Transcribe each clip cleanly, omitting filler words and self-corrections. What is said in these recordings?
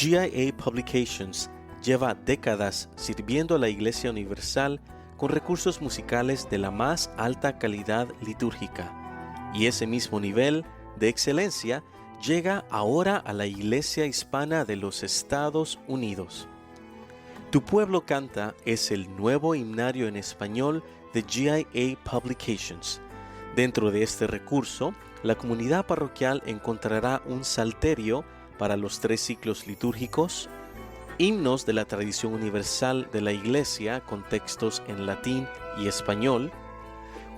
GIA Publications lleva décadas sirviendo a la Iglesia Universal con recursos musicales de la más alta calidad litúrgica, y ese mismo nivel de excelencia llega ahora a la Iglesia Hispana de los Estados Unidos. Tu Pueblo Canta es el nuevo himnario en español de GIA Publications. Dentro de este recurso, la comunidad parroquial encontrará un salterio para los 3 ciclos litúrgicos, himnos de la tradición universal de la Iglesia con textos en latín y español,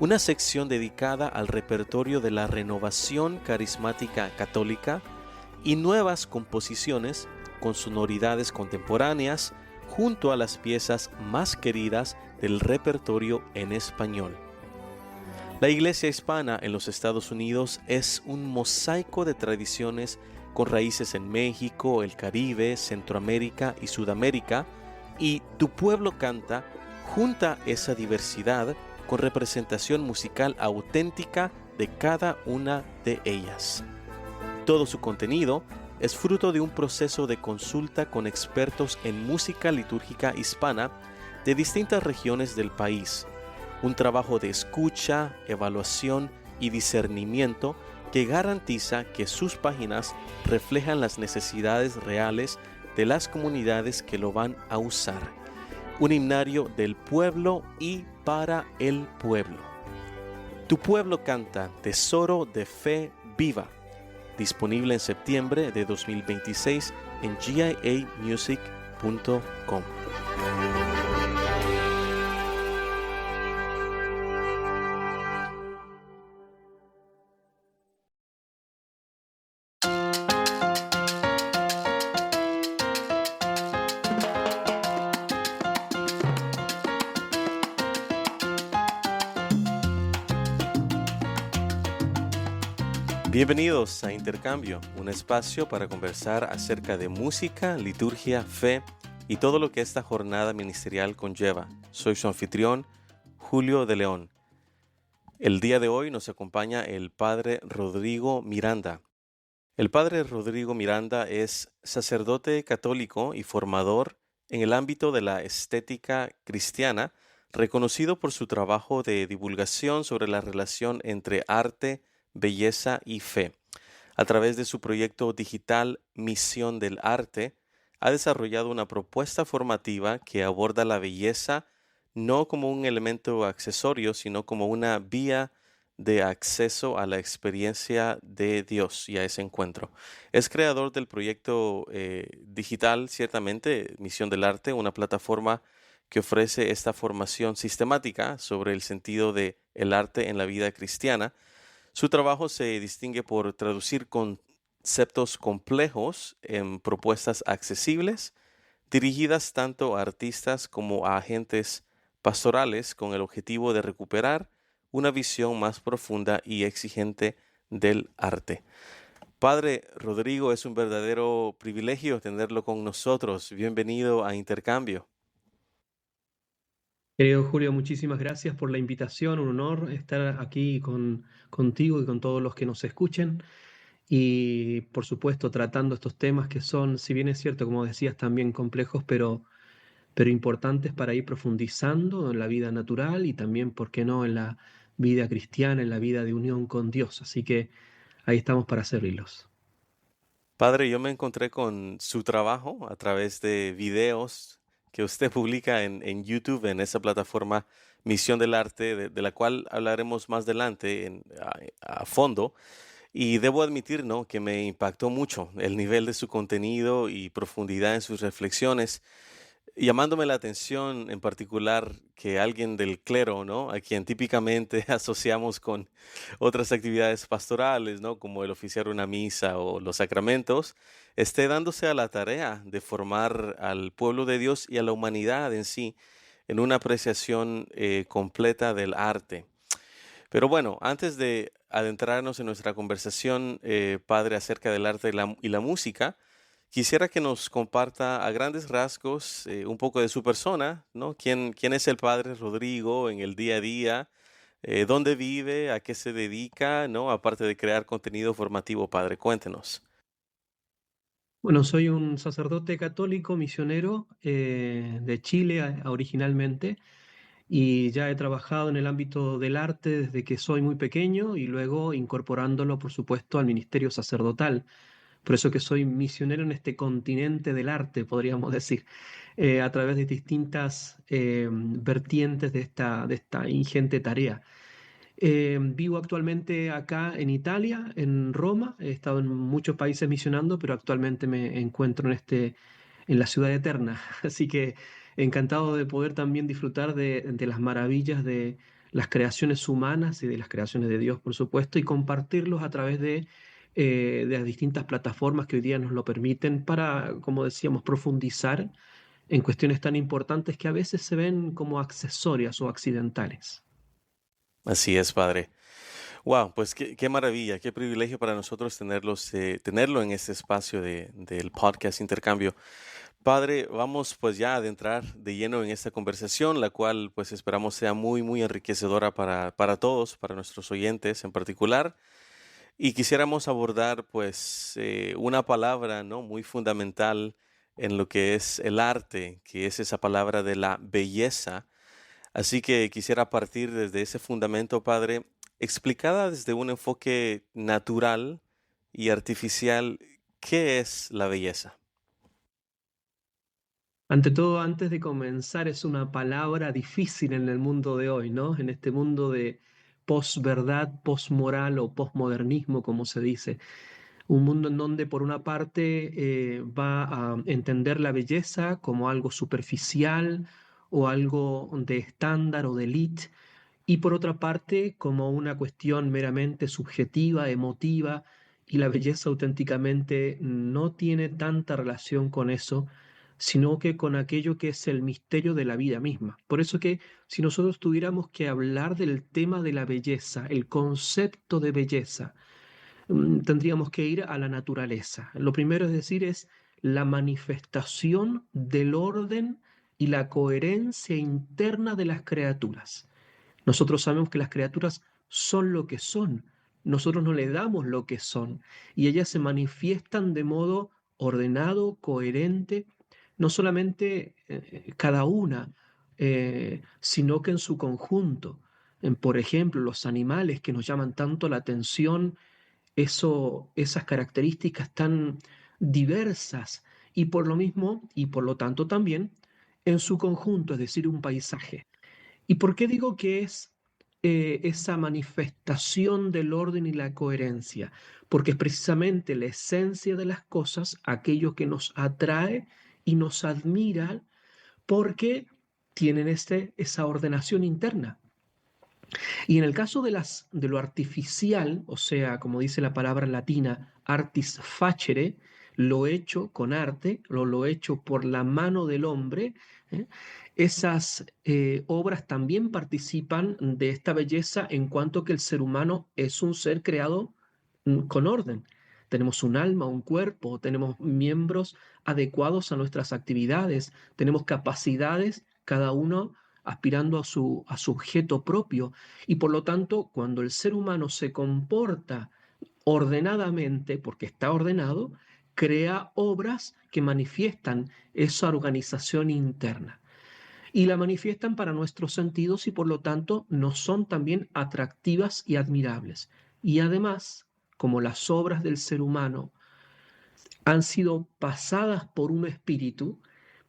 una sección dedicada al repertorio de la renovación carismática católica y nuevas composiciones con sonoridades contemporáneas junto a las piezas más queridas del repertorio en español. La Iglesia hispana en los Estados Unidos es un mosaico de tradiciones con raíces en México, el Caribe, Centroamérica y Sudamérica, y Tu Pueblo Canta junta esa diversidad con representación musical auténtica de cada una de ellas. Todo su contenido es fruto de un proceso de consulta con expertos en música litúrgica hispana de distintas regiones del país, un trabajo de escucha, evaluación y discernimiento que garantiza que sus páginas reflejan las necesidades reales de las comunidades que lo van a usar. Un himnario del pueblo y para el pueblo. Tu Pueblo Canta, tesoro de fe viva. Disponible en septiembre de 2026 en giamusic.com. Bienvenidos a Intercambio, un espacio para conversar acerca de música, liturgia, fe y todo lo que esta jornada ministerial conlleva. Soy su anfitrión, Julio de León. El día de hoy nos acompaña el Padre Rodrigo Miranda. El Padre Rodrigo Miranda es sacerdote católico y formador en el ámbito de la estética cristiana, reconocido por su trabajo de divulgación sobre la relación entre arte, belleza y fe. A través de su proyecto digital Misión del Arte, ha desarrollado una propuesta formativa que aborda la belleza no como un elemento accesorio, sino como una vía de acceso a la experiencia de Dios y a ese encuentro. Es creador del proyecto digital, ciertamente, Misión del Arte, una plataforma que ofrece esta formación sistemática sobre el sentido del arte en la vida cristiana. Su trabajo se distingue por traducir conceptos complejos en propuestas accesibles, dirigidas tanto a artistas como a agentes pastorales con el objetivo de recuperar una visión más profunda y exigente del arte. Padre Rodrigo, es un verdadero privilegio tenerlo con nosotros. Bienvenido a Intercambio. Querido Julio, muchísimas gracias por la invitación, un honor estar aquí contigo y con todos los que nos escuchen y por supuesto tratando estos temas que son, si bien es cierto, como decías, también complejos, pero importantes para ir profundizando en la vida natural y también, ¿por qué no?, en la vida cristiana, en la vida de unión con Dios. Así que ahí estamos para servirlos. Padre, yo me encontré con su trabajo a través de videos que usted publica en YouTube, en esa plataforma Misión del Arte, de la cual hablaremos más adelante a fondo. Y debo admitir, ¿no?, que me impactó mucho el nivel de su contenido y profundidad en sus reflexiones, llamándome la atención en particular que alguien del clero, ¿no?, a quien típicamente asociamos con otras actividades pastorales, ¿no?, como el oficiar una misa o los sacramentos, esté dándose a la tarea de formar al pueblo de Dios y a la humanidad en sí en una apreciación completa del arte. Pero bueno, antes de adentrarnos en nuestra conversación, Padre, acerca del arte y la música, quisiera que nos comparta a grandes rasgos un poco de su persona, ¿no? ¿Quién es el Padre Rodrigo en el día a día? ¿Dónde vive? ¿A qué se dedica? ¿No? Aparte de crear contenido formativo, Padre, cuéntenos. Bueno, soy un sacerdote católico misionero de Chile originalmente y ya he trabajado en el ámbito del arte desde que soy muy pequeño y luego incorporándolo, por supuesto, al ministerio sacerdotal. Por eso que soy misionero en este continente del arte, podríamos decir, a través de distintas vertientes de esta ingente tarea. Vivo actualmente acá en Italia, en Roma. He estado en muchos países misionando, pero actualmente me encuentro en la ciudad eterna. Así que encantado de poder también disfrutar de las maravillas de las creaciones humanas y de las creaciones de Dios, por supuesto, y compartirlos a través de las distintas plataformas que hoy día nos lo permiten para, como decíamos, profundizar en cuestiones tan importantes que a veces se ven como accesorias o accidentales. Así es, Padre. Wow, pues qué maravilla, qué privilegio para nosotros tenerlo en este espacio del podcast Intercambio. Padre, vamos pues ya a adentrar de lleno en esta conversación, la cual pues esperamos sea muy enriquecedora para todos, para nuestros oyentes en particular. Y quisiéramos abordar pues una palabra, ¿no? Muy fundamental en lo que es el arte, que es esa palabra de la belleza. Así que quisiera partir desde ese fundamento, Padre, explicada desde un enfoque natural y artificial, ¿qué es la belleza? Ante todo, antes de comenzar, es una palabra difícil en el mundo de hoy, ¿no? En este mundo de posverdad, posmoral o posmodernismo, como se dice. Un mundo en donde, por una parte, va a entender la belleza como algo superficial o algo de estándar o de élite, y por otra parte, como una cuestión meramente subjetiva, emotiva, y la belleza auténticamente no tiene tanta relación con eso, sino que con aquello que es el misterio de la vida misma. Por eso que si nosotros tuviéramos que hablar del tema de la belleza, el concepto de belleza, tendríamos que ir a la naturaleza. Lo primero es decir, es la manifestación del orden y la coherencia interna de las criaturas. Nosotros sabemos que las criaturas son lo que son. Nosotros no le damos lo que son. Y ellas se manifiestan de modo ordenado, coherente, no solamente cada una, sino que en su conjunto. Por ejemplo, los animales que nos llaman tanto la atención, esas características tan diversas y por lo mismo y por lo tanto también en su conjunto, es decir, un paisaje. ¿Y por qué digo que es esa manifestación del orden y la coherencia? Porque es precisamente la esencia de las cosas, aquello que nos atrae y nos admira, porque tienen esa ordenación interna. Y en el caso de lo artificial, o sea, como dice la palabra latina, artis facere, lo hecho con arte, lo hecho por la mano del hombre, ¿eh? Esas obras también participan de esta belleza en cuanto que el ser humano es un ser creado con orden. Tenemos un alma, un cuerpo, tenemos miembros adecuados a nuestras actividades, tenemos capacidades, cada uno aspirando a su objeto propio. Y por lo tanto, cuando el ser humano se comporta ordenadamente, porque está ordenado, crea obras que manifiestan esa organización interna. Y la manifiestan para nuestros sentidos y por lo tanto nos son también atractivas y admirables. Y además, como las obras del ser humano han sido pasadas por un espíritu,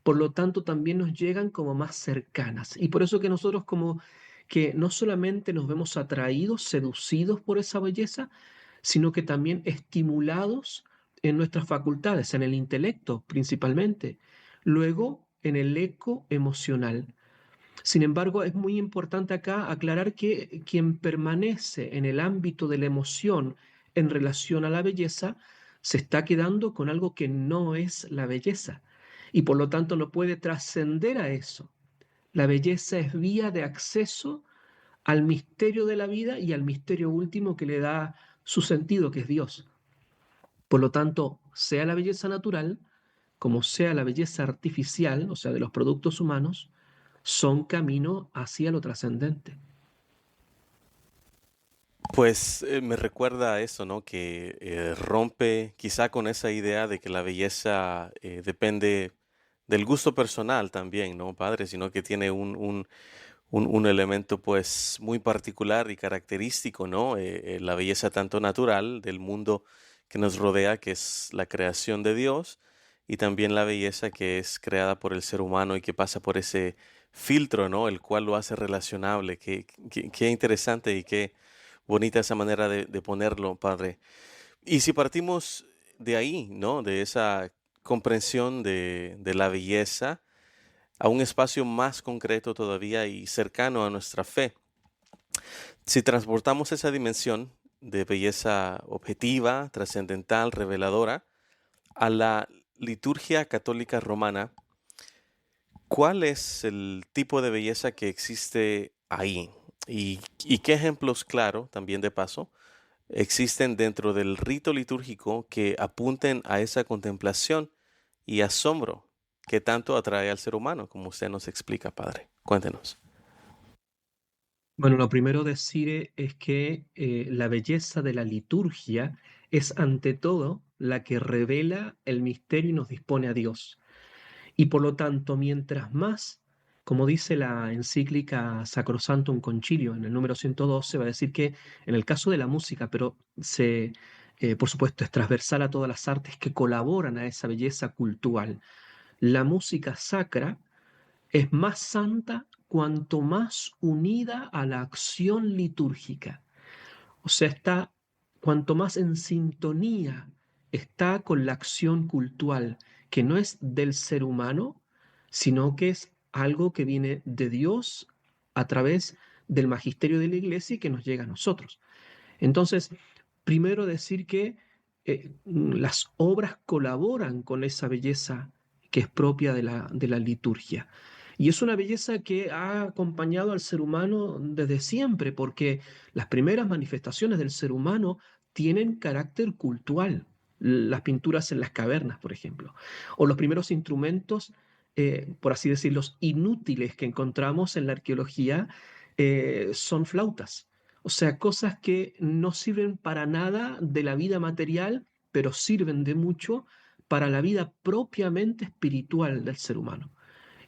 por lo tanto también nos llegan como más cercanas. Y por eso que nosotros como que no solamente nos vemos atraídos, seducidos por esa belleza, sino que también estimulados en nuestras facultades, en el intelecto principalmente, luego en el eco emocional. Sin embargo, es muy importante acá aclarar que quien permanece en el ámbito de la emoción en relación a la belleza se está quedando con algo que no es la belleza y por lo tanto no puede trascender a eso. La belleza es vía de acceso al misterio de la vida y al misterio último que le da su sentido, que es Dios. Por lo tanto, sea la belleza natural como sea la belleza artificial, o sea, de los productos humanos, son camino hacia lo trascendente. Pues me recuerda a eso, ¿no? Que rompe quizá con esa idea de que la belleza depende del gusto personal también, ¿no, padre? Sino que tiene un elemento pues muy particular y característico, ¿no? La belleza tanto natural del mundo que nos rodea, que es la creación de Dios, y también la belleza que es creada por el ser humano y que pasa por ese filtro, ¿no? El cual lo hace relacionable. Qué interesante y qué bonita esa manera de ponerlo, padre. Y si partimos de ahí, ¿no? De esa comprensión de la belleza a un espacio más concreto todavía y cercano a nuestra fe. Si transportamos esa dimensión de belleza objetiva, trascendental, reveladora, a la liturgia católica romana, ¿cuál es el tipo de belleza que existe ahí? Y qué ejemplos, claro, también de paso, existen dentro del rito litúrgico que apunten a esa contemplación y asombro que tanto atrae al ser humano, como usted nos explica, padre? Cuéntenos. Bueno, lo primero decir es que la belleza de la liturgia es ante todo la que revela el misterio y nos dispone a Dios. Y por lo tanto, mientras más, como dice la encíclica Sacrosanctum Concilio en el número 112, va a decir que en el caso de la música, pero por supuesto es transversal a todas las artes que colaboran a esa belleza cultural, la música sacra es más santa cuanto más unida a la acción litúrgica. O sea, cuanto más en sintonía está con la acción cultural, que no es del ser humano, sino que es algo que viene de Dios a través del magisterio de la iglesia y que nos llega a nosotros. Entonces, primero decir que las obras colaboran con esa belleza que es propia de la liturgia. Y es una belleza que ha acompañado al ser humano desde siempre, porque las primeras manifestaciones del ser humano tienen carácter cultural. Las pinturas en las cavernas, por ejemplo, o los primeros instrumentos, por así decirlo, inútiles que encontramos en la arqueología, son flautas. O sea, cosas que no sirven para nada de la vida material, pero sirven de mucho para la vida propiamente espiritual del ser humano.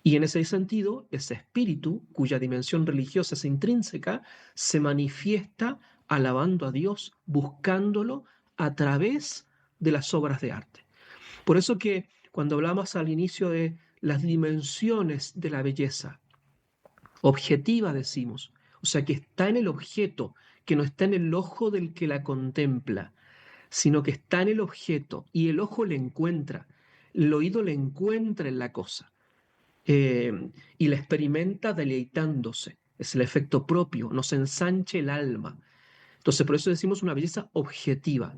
Y en ese sentido, ese espíritu, cuya dimensión religiosa es intrínseca, se manifiesta alabando a Dios, buscándolo a través de las obras de arte. Por eso que cuando hablamos al inicio de las dimensiones de la belleza, objetiva decimos, o sea que está en el objeto, que no está en el ojo del que la contempla, sino que está en el objeto y el ojo le encuentra, el oído le encuentra en la cosa y la experimenta deleitándose. Es el efecto propio, nos ensancha el alma. Entonces, por eso decimos una belleza objetiva,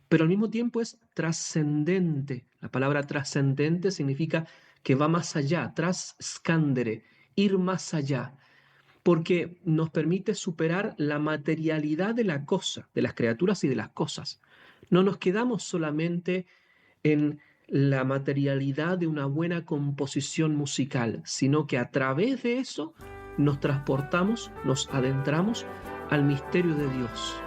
pero al mismo tiempo es trascendente. La palabra trascendente significa que va más allá, trascandere, ir más allá, porque nos permite superar la materialidad de la cosa, de las criaturas y de las cosas. No nos quedamos solamente en la materialidad de una buena composición musical, sino que a través de eso nos transportamos, nos adentramos al misterio de Dios.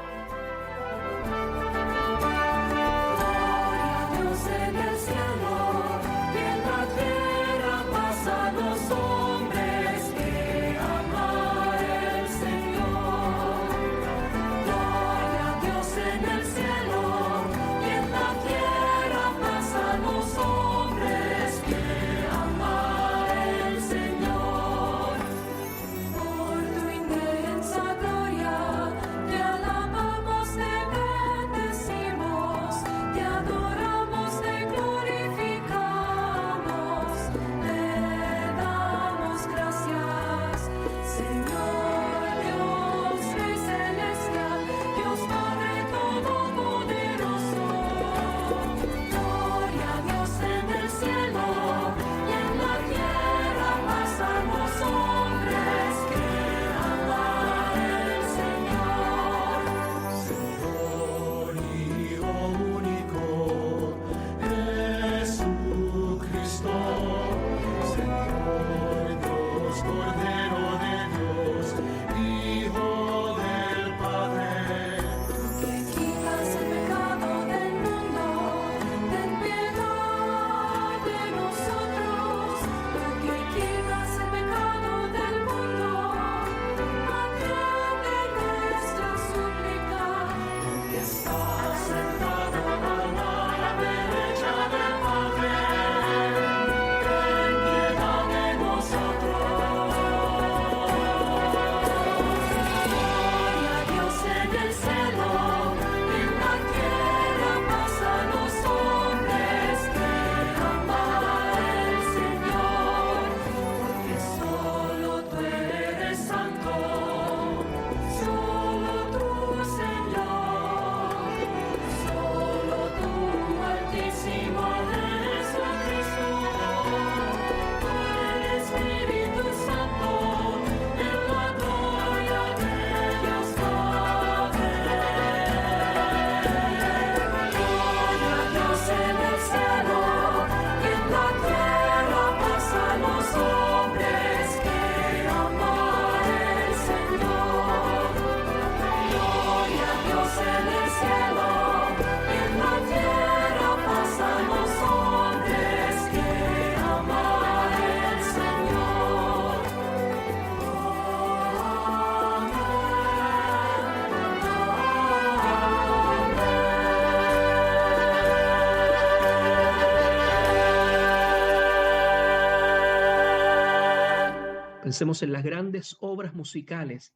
Pensemos en las grandes obras musicales.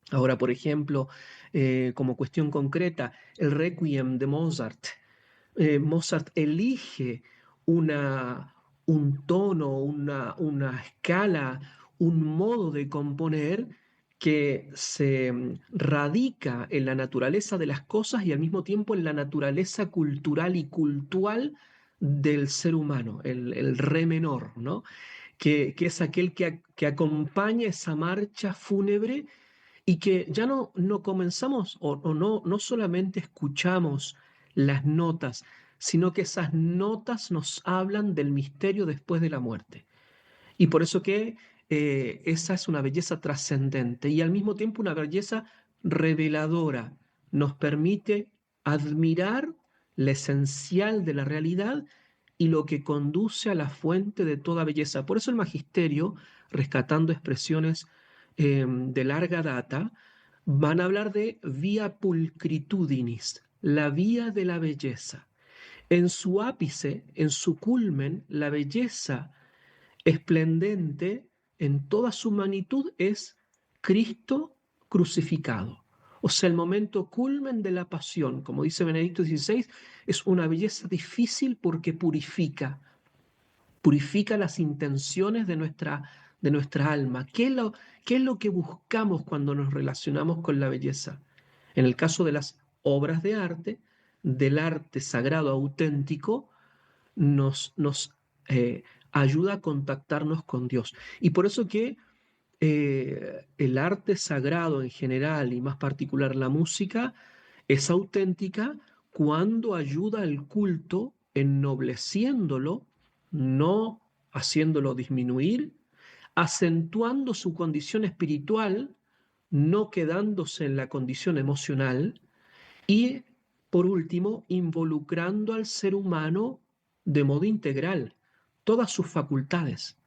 Ahora, por ejemplo, como cuestión concreta, el Requiem de Mozart. Mozart elige una, un tono, una escala, un modo de componer que se radica en la naturaleza de las cosas y al mismo tiempo en la naturaleza cultural y cultural del ser humano, el re menor, ¿no? Que es aquel que acompaña esa marcha fúnebre y que ya no comenzamos o no solamente escuchamos las notas, sino que esas notas nos hablan del misterio después de la muerte. Y por eso que esa es una belleza trascendente y al mismo tiempo una belleza reveladora. Nos permite admirar la esencial de la realidad y lo que conduce a la fuente de toda belleza. Por eso el magisterio, rescatando expresiones de larga data, van a hablar de via pulcritudinis, la vía de la belleza. En su ápice, en su culmen, la belleza esplendente en toda su magnitud es Cristo crucificado. O sea, el momento culmen de la pasión, como dice Benedicto XVI, es una belleza difícil porque purifica las intenciones de nuestra alma. ¿Qué es lo que buscamos cuando nos relacionamos con la belleza? En el caso de las obras de arte, del arte sagrado auténtico, nos ayuda a contactarnos con Dios. Y por eso que el arte sagrado en general y más particular la música es auténtica cuando ayuda al culto ennobleciéndolo, no haciéndolo disminuir, acentuando su condición espiritual, no quedándose en la condición emocional y, por último, involucrando al ser humano de modo integral, todas sus facultades.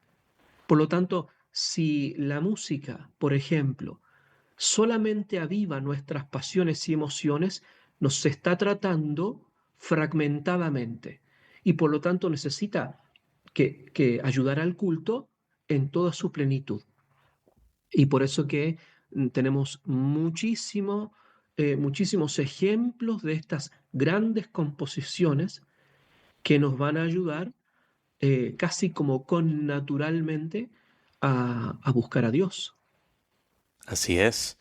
Por lo tanto, si la música, por ejemplo, solamente aviva nuestras pasiones y emociones, nos está tratando fragmentadamente y por lo tanto necesita que ayudar al culto en toda su plenitud. Y por eso que tenemos muchísimos ejemplos de estas grandes composiciones que nos van a ayudar casi como con naturalmente a buscar a Dios. Así es.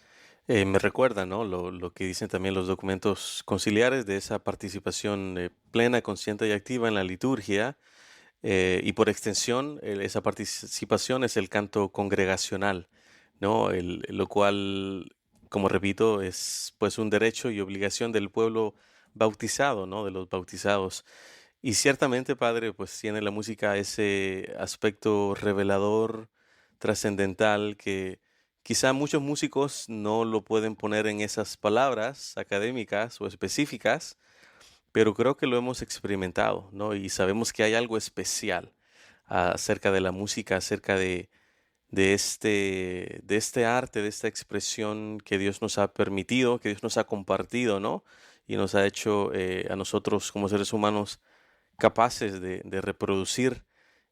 Me recuerda, ¿no? Lo que dicen también los documentos conciliares de esa participación plena, consciente y activa en la liturgia. Y por extensión, esa participación es el canto congregacional, ¿no? Lo cual, como repito, es pues un derecho y obligación del pueblo bautizado, ¿no? De los bautizados. Y ciertamente, Padre, pues tiene la música ese aspecto revelador, trascendental, que quizá muchos músicos no lo pueden poner en esas palabras académicas o específicas, pero creo que lo hemos experimentado, ¿no? Y sabemos que hay algo especial acerca de la música, acerca de este arte, de esta expresión que Dios nos ha permitido, que Dios nos ha compartido, ¿no? Y nos ha hecho a nosotros como seres humanos capaces de reproducir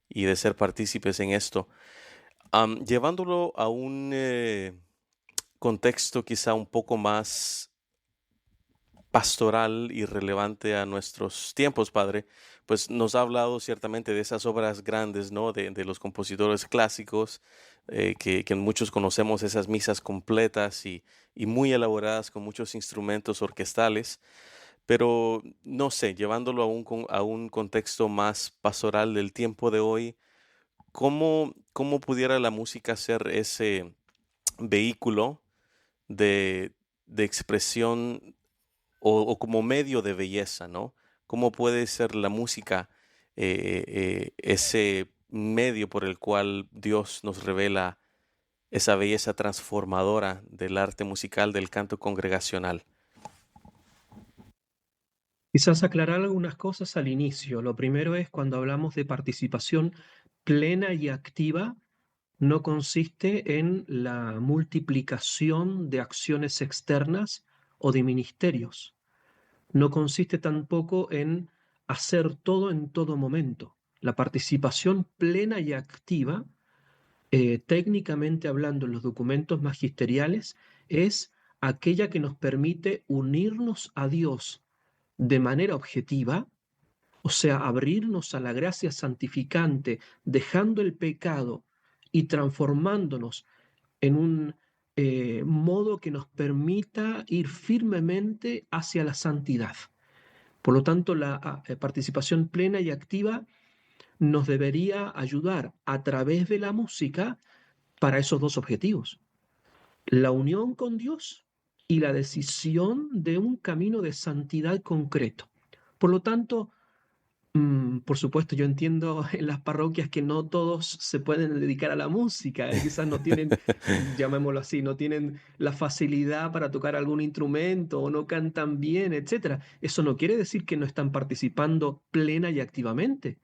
y de ser partícipes en esto. Llevándolo a un contexto quizá un poco más pastoral y relevante a nuestros tiempos, Padre, pues nos ha hablado ciertamente de esas obras grandes, ¿no? De los compositores clásicos, que muchos conocemos, esas misas completas y muy elaboradas con muchos instrumentos orquestales, pero no sé, llevándolo a un contexto más pastoral del tiempo de hoy, ¿cómo pudiera la música ser ese vehículo de expresión o como medio de belleza, ¿no? ¿Cómo puede ser la música ese medio por el cual Dios nos revela esa belleza transformadora del arte musical, del canto congregacional? Quizás aclarar algunas cosas al inicio. Lo primero es cuando hablamos de participación plena y activa, no consiste en la multiplicación de acciones externas o de ministerios. No consiste tampoco en hacer todo en todo momento. La participación plena y activa técnicamente hablando en los documentos magisteriales, es aquella que nos permite unirnos a Dios de manera objetiva, o sea, abrirnos a la gracia santificante, dejando el pecado y transformándonos en un modo que nos permita ir firmemente hacia la santidad. Por lo tanto, la participación plena y activa nos debería ayudar a través de la música para esos dos objetivos: la unión con Dios y la decisión de un camino de santidad concreto. Por lo tanto, por supuesto, yo entiendo en las parroquias que no todos se pueden dedicar a la música, quizás no tienen, llamémoslo así, no tienen la facilidad para tocar algún instrumento o no cantan bien, etcétera. Eso no quiere decir que no están participando plena y activamente,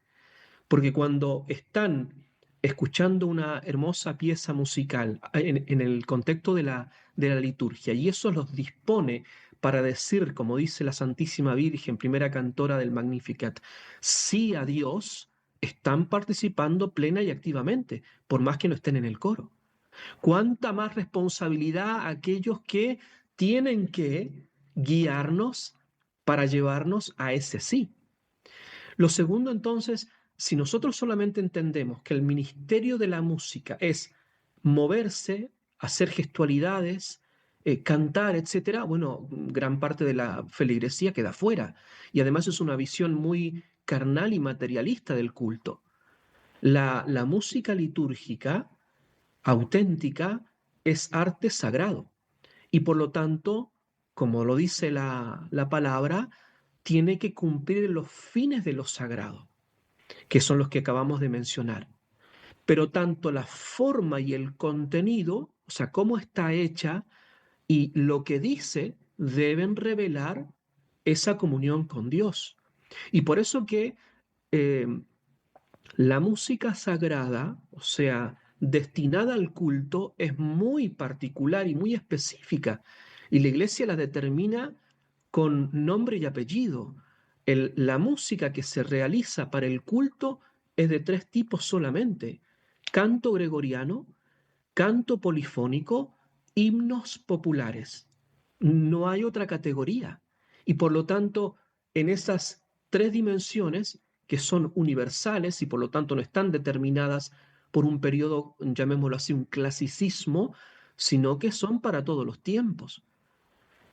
porque cuando están escuchando una hermosa pieza musical en el contexto de la liturgia, y eso los dispone para decir, como dice la Santísima Virgen, primera cantora del Magnificat, sí a Dios, están participando plena y activamente, por más que no estén en el coro. Cuánta más responsabilidad aquellos que tienen que guiarnos para llevarnos a ese sí. Lo segundo, entonces, si nosotros solamente entendemos que el ministerio de la música es moverse, hacer gestualidades, cantar, etcétera, bueno, gran parte de la feligresía queda fuera. Y además es una visión muy carnal y materialista del culto. La música litúrgica auténtica es arte sagrado y por lo tanto, como lo dice la palabra, tiene que cumplir los fines de lo sagrado, que son los que acabamos de mencionar. Pero tanto la forma y el contenido, o sea, cómo está hecha y lo que dice, deben revelar esa comunión con Dios. Y por eso que eh, la música sagrada, o sea, destinada al culto, es muy particular y muy específica. Y la iglesia la determina con nombre y apellido. La música que se realiza para el culto es de tres tipos solamente: canto gregoriano, canto polifónico, himnos populares. No hay otra categoría. Y por lo tanto, en esas tres dimensiones, que son universales y por lo tanto no están determinadas por un periodo, llamémoslo así, un clasicismo, sino que son para todos los tiempos.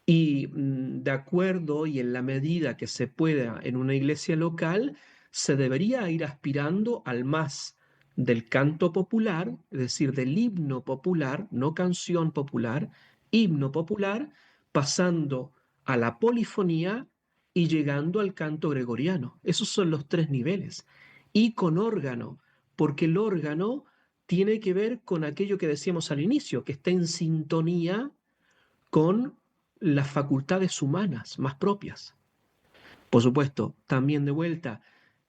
Y de acuerdo y en la medida que se pueda en una iglesia local, se debería ir aspirando al más del canto popular, es decir, del himno popular, no canción popular, himno popular, pasando a la polifonía y llegando al canto gregoriano. Esos son los tres niveles. Y con órgano, porque el órgano tiene que ver con aquello que decíamos al inicio, que está en sintonía con las facultades humanas más propias. Por supuesto, también de vuelta,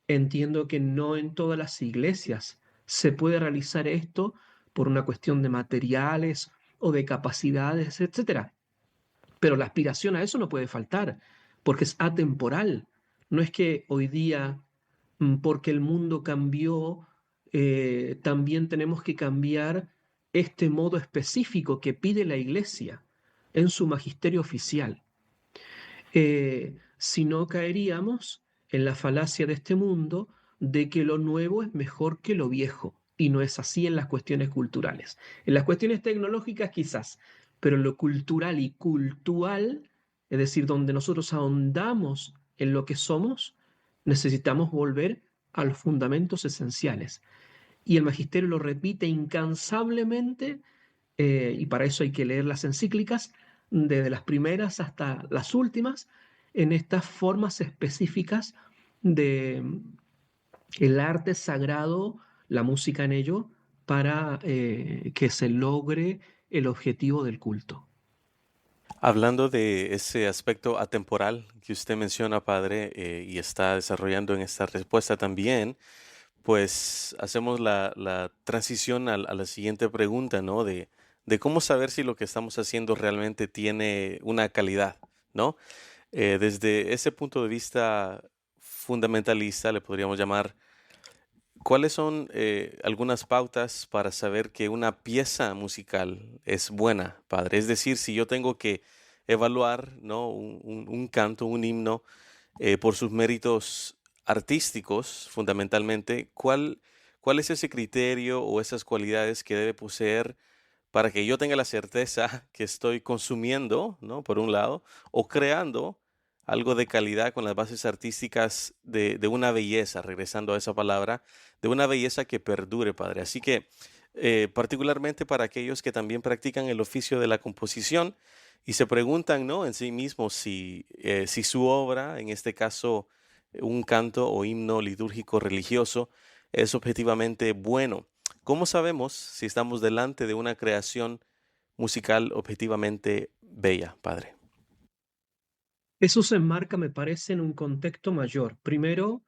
entiendo que no en todas las iglesias se puede realizar esto por una cuestión de materiales o de capacidades, etcétera. Pero la aspiración a eso no puede faltar, porque es atemporal. No es que hoy día, porque el mundo cambió, también tenemos que cambiar este modo específico que pide la Iglesia en su magisterio oficial. Si no caeríamos en la falacia de este mundo de que lo nuevo es mejor que lo viejo. Y no es así en las cuestiones culturales. En las cuestiones tecnológicas quizás, pero en lo cultural y cultural, es decir, donde nosotros ahondamos en lo que somos, necesitamos volver a los fundamentos esenciales. Y el magisterio lo repite incansablemente, y para eso hay que leer las encíclicas, desde las primeras hasta las últimas, en estas formas específicas de el arte sagrado, la música en ello, para que se logre el objetivo del culto. Hablando de ese aspecto atemporal que usted menciona, padre, y está desarrollando en esta respuesta también, pues hacemos la transición a la siguiente pregunta, ¿no? De cómo saber si lo que estamos haciendo realmente tiene una calidad, ¿no? Desde ese punto de vista fundamentalista, le podríamos llamar, ¿cuáles son algunas pautas para saber que una pieza musical es buena, padre? Es decir, si yo tengo que evaluar, ¿no? Un canto, un himno, por sus méritos artísticos, fundamentalmente, ¿cuál es ese criterio o esas cualidades que debe poseer para que yo tenga la certeza que estoy consumiendo, ¿no? Por un lado, o creando algo de calidad con las bases artísticas de una belleza, regresando a esa palabra, de una belleza que perdure, Padre. Así que, particularmente para aquellos que también practican el oficio de la composición y se preguntan, ¿no? En sí mismos si su obra, en este caso un canto o himno litúrgico religioso, es objetivamente bueno. ¿Cómo sabemos si estamos delante de una creación musical objetivamente bella, Padre? Eso se enmarca, me parece, en un contexto mayor. Primero,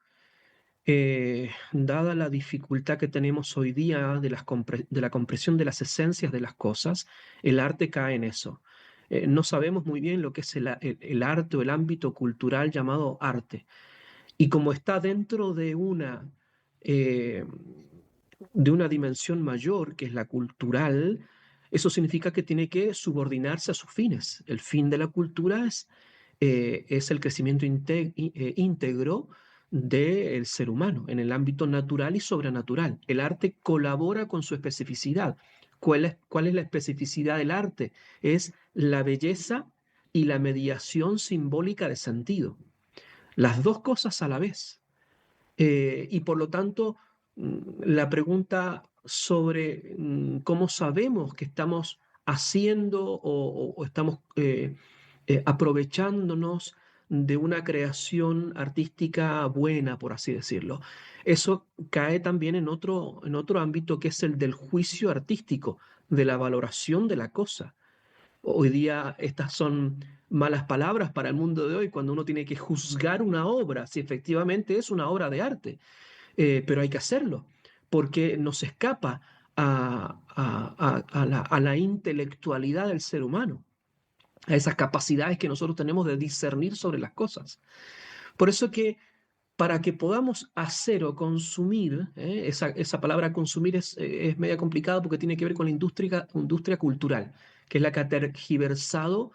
dada la dificultad que tenemos hoy día de la compresión de las esencias de las cosas, el arte cae en eso. No sabemos muy bien lo que es el arte o el ámbito cultural llamado arte. Y como está dentro eh, de una dimensión mayor, que es la cultural, eso significa que tiene que subordinarse a sus fines. El fin de la cultura es el crecimiento íntegro del ser humano en el ámbito natural y sobrenatural. El arte colabora con su especificidad. Cuál es la especificidad del arte? Es la belleza y la mediación simbólica de sentido. Las dos cosas a la vez. Y por lo tanto, la pregunta sobre cómo sabemos que estamos haciendo o estamos aprovechándonos de una creación artística buena, por así decirlo. Eso cae también en otro ámbito que es el del juicio artístico, de la valoración de la cosa. Hoy día estas son malas palabras para el mundo de hoy cuando uno tiene que juzgar una obra, si efectivamente es una obra de arte. Pero hay que hacerlo, porque nos escapa a la intelectualidad del ser humano, a esas capacidades que nosotros tenemos de discernir sobre las cosas. Por eso que para que podamos hacer o consumir, esa palabra consumir es media complicada porque tiene que ver con la industria cultural, que es la que ha tergiversado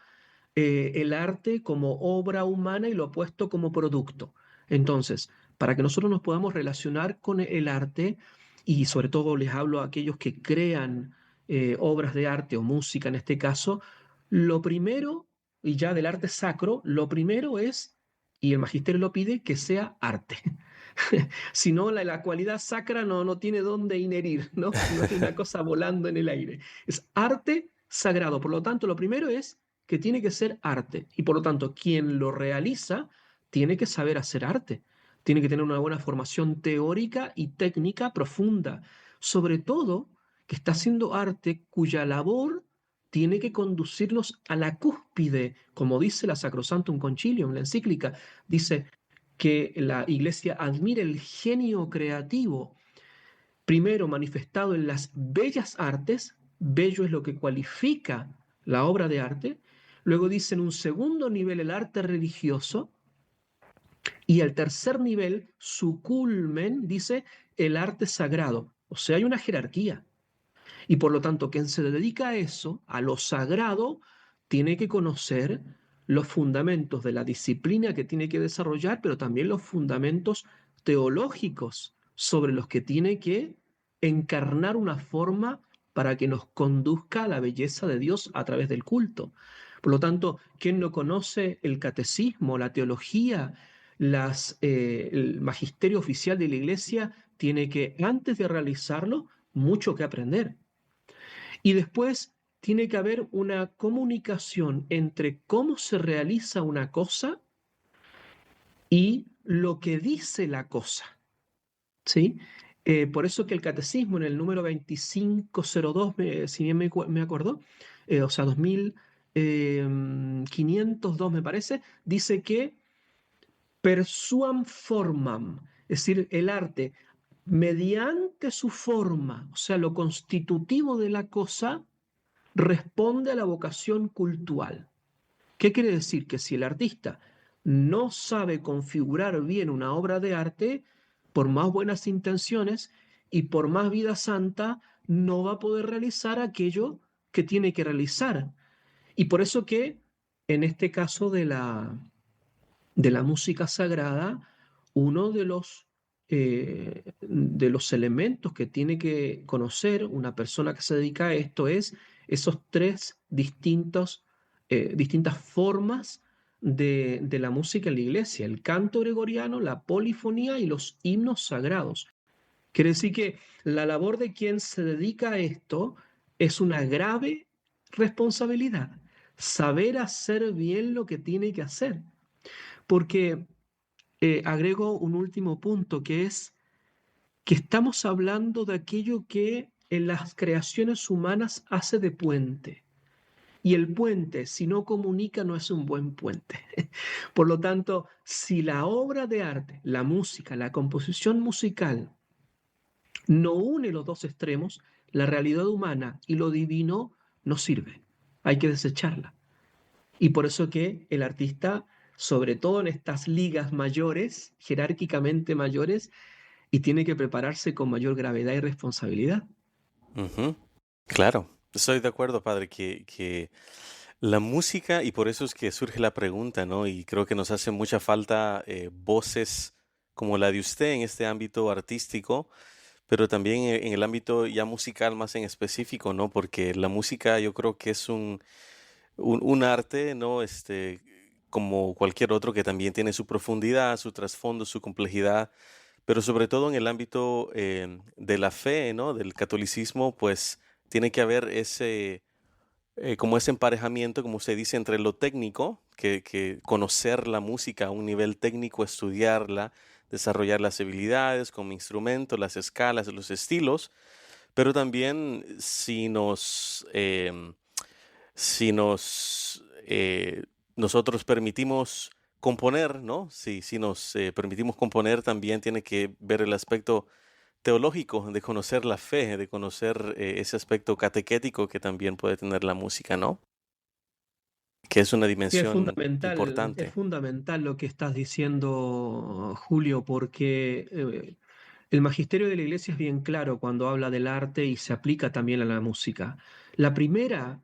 el arte como obra humana y lo ha puesto como producto. Entonces, para que nosotros nos podamos relacionar con el arte, y sobre todo les hablo a aquellos que crean obras de arte o música en este caso, lo primero, y ya del arte sacro, lo primero es, y el magisterio lo pide, que sea arte. Si no, la cualidad sacra no tiene dónde inherir, ¿no? No es una cosa volando en el aire. Es arte sagrado. Por lo tanto, lo primero es que tiene que ser arte. Y por lo tanto, quien lo realiza tiene que saber hacer arte. Tiene que tener una buena formación teórica y técnica profunda. Sobre todo, que está haciendo arte cuya labor tiene que conducirnos a la cúspide, como dice la Sacrosanctum Concilium, la encíclica, dice que la Iglesia admira el genio creativo, primero manifestado en las bellas artes, bello es lo que cualifica la obra de arte, luego dice en un segundo nivel el arte religioso, y el tercer nivel, su culmen, dice el arte sagrado. O sea, hay una jerarquía. Y por lo tanto, quien se dedica a eso, a lo sagrado, tiene que conocer los fundamentos de la disciplina que tiene que desarrollar, pero también los fundamentos teológicos sobre los que tiene que encarnar una forma para que nos conduzca a la belleza de Dios a través del culto. Por lo tanto, quien no conoce el catecismo, la teología, el magisterio oficial de la Iglesia, tiene que, antes de realizarlo, mucho que aprender. Y después tiene que haber una comunicación entre cómo se realiza una cosa y lo que dice la cosa, ¿sí? Por eso que el catecismo en el número 2502, si bien me acuerdo, o sea, 2502 me parece, dice que persuam formam, es decir, el arte, mediante su forma, o sea, lo constitutivo de la cosa, responde a la vocación cultural. ¿Qué quiere decir? Que si el artista no sabe configurar bien una obra de arte, por más buenas intenciones y por más vida santa, no va a poder realizar aquello que tiene que realizar. Y por eso que en este caso de la música sagrada, uno de los elementos que tiene que conocer una persona que se dedica a esto es esos tres distintas formas de la música en la iglesia: el canto gregoriano, la polifonía y los himnos sagrados. Quiere decir que la labor de quien se dedica a esto es una grave responsabilidad, saber hacer bien lo que tiene que hacer. Porque agrego un último punto, que es que estamos hablando de aquello que en las creaciones humanas hace de puente. Y el puente, si no comunica, no es un buen puente. Por lo tanto, si la obra de arte, la música, la composición musical, no une los dos extremos, la realidad humana y lo divino, no sirve. Hay que desecharla. Y por eso que el artista, sobre todo en estas ligas mayores, jerárquicamente mayores, y tiene que prepararse con mayor gravedad y responsabilidad. Ujú. Claro, estoy de acuerdo, padre, que la música, y por eso es que surge la pregunta, ¿no? Y creo que nos hace mucha falta voces como la de usted en este ámbito artístico, pero también en el ámbito ya musical más en específico, ¿no? Porque la música yo creo que es un arte, ¿no? Como cualquier otro que también tiene su profundidad, su trasfondo, su complejidad, pero sobre todo en el ámbito de la fe, ¿no? Del catolicismo, pues tiene que haber como ese emparejamiento, como usted dice, entre lo técnico, que conocer la música a un nivel técnico, estudiarla, desarrollar las habilidades como instrumento, las escalas, los estilos, pero también si nosotros permitimos componer, ¿no? Si nos permitimos componer, también tiene que ver el aspecto teológico, de conocer la fe, de conocer ese aspecto catequético que también puede tener la música, ¿no? Que es una Sí, dimensión es importante. fundamental lo que estás diciendo, Julio, porque el magisterio de la Iglesia es bien claro cuando habla del arte y se aplica también a la música. La primera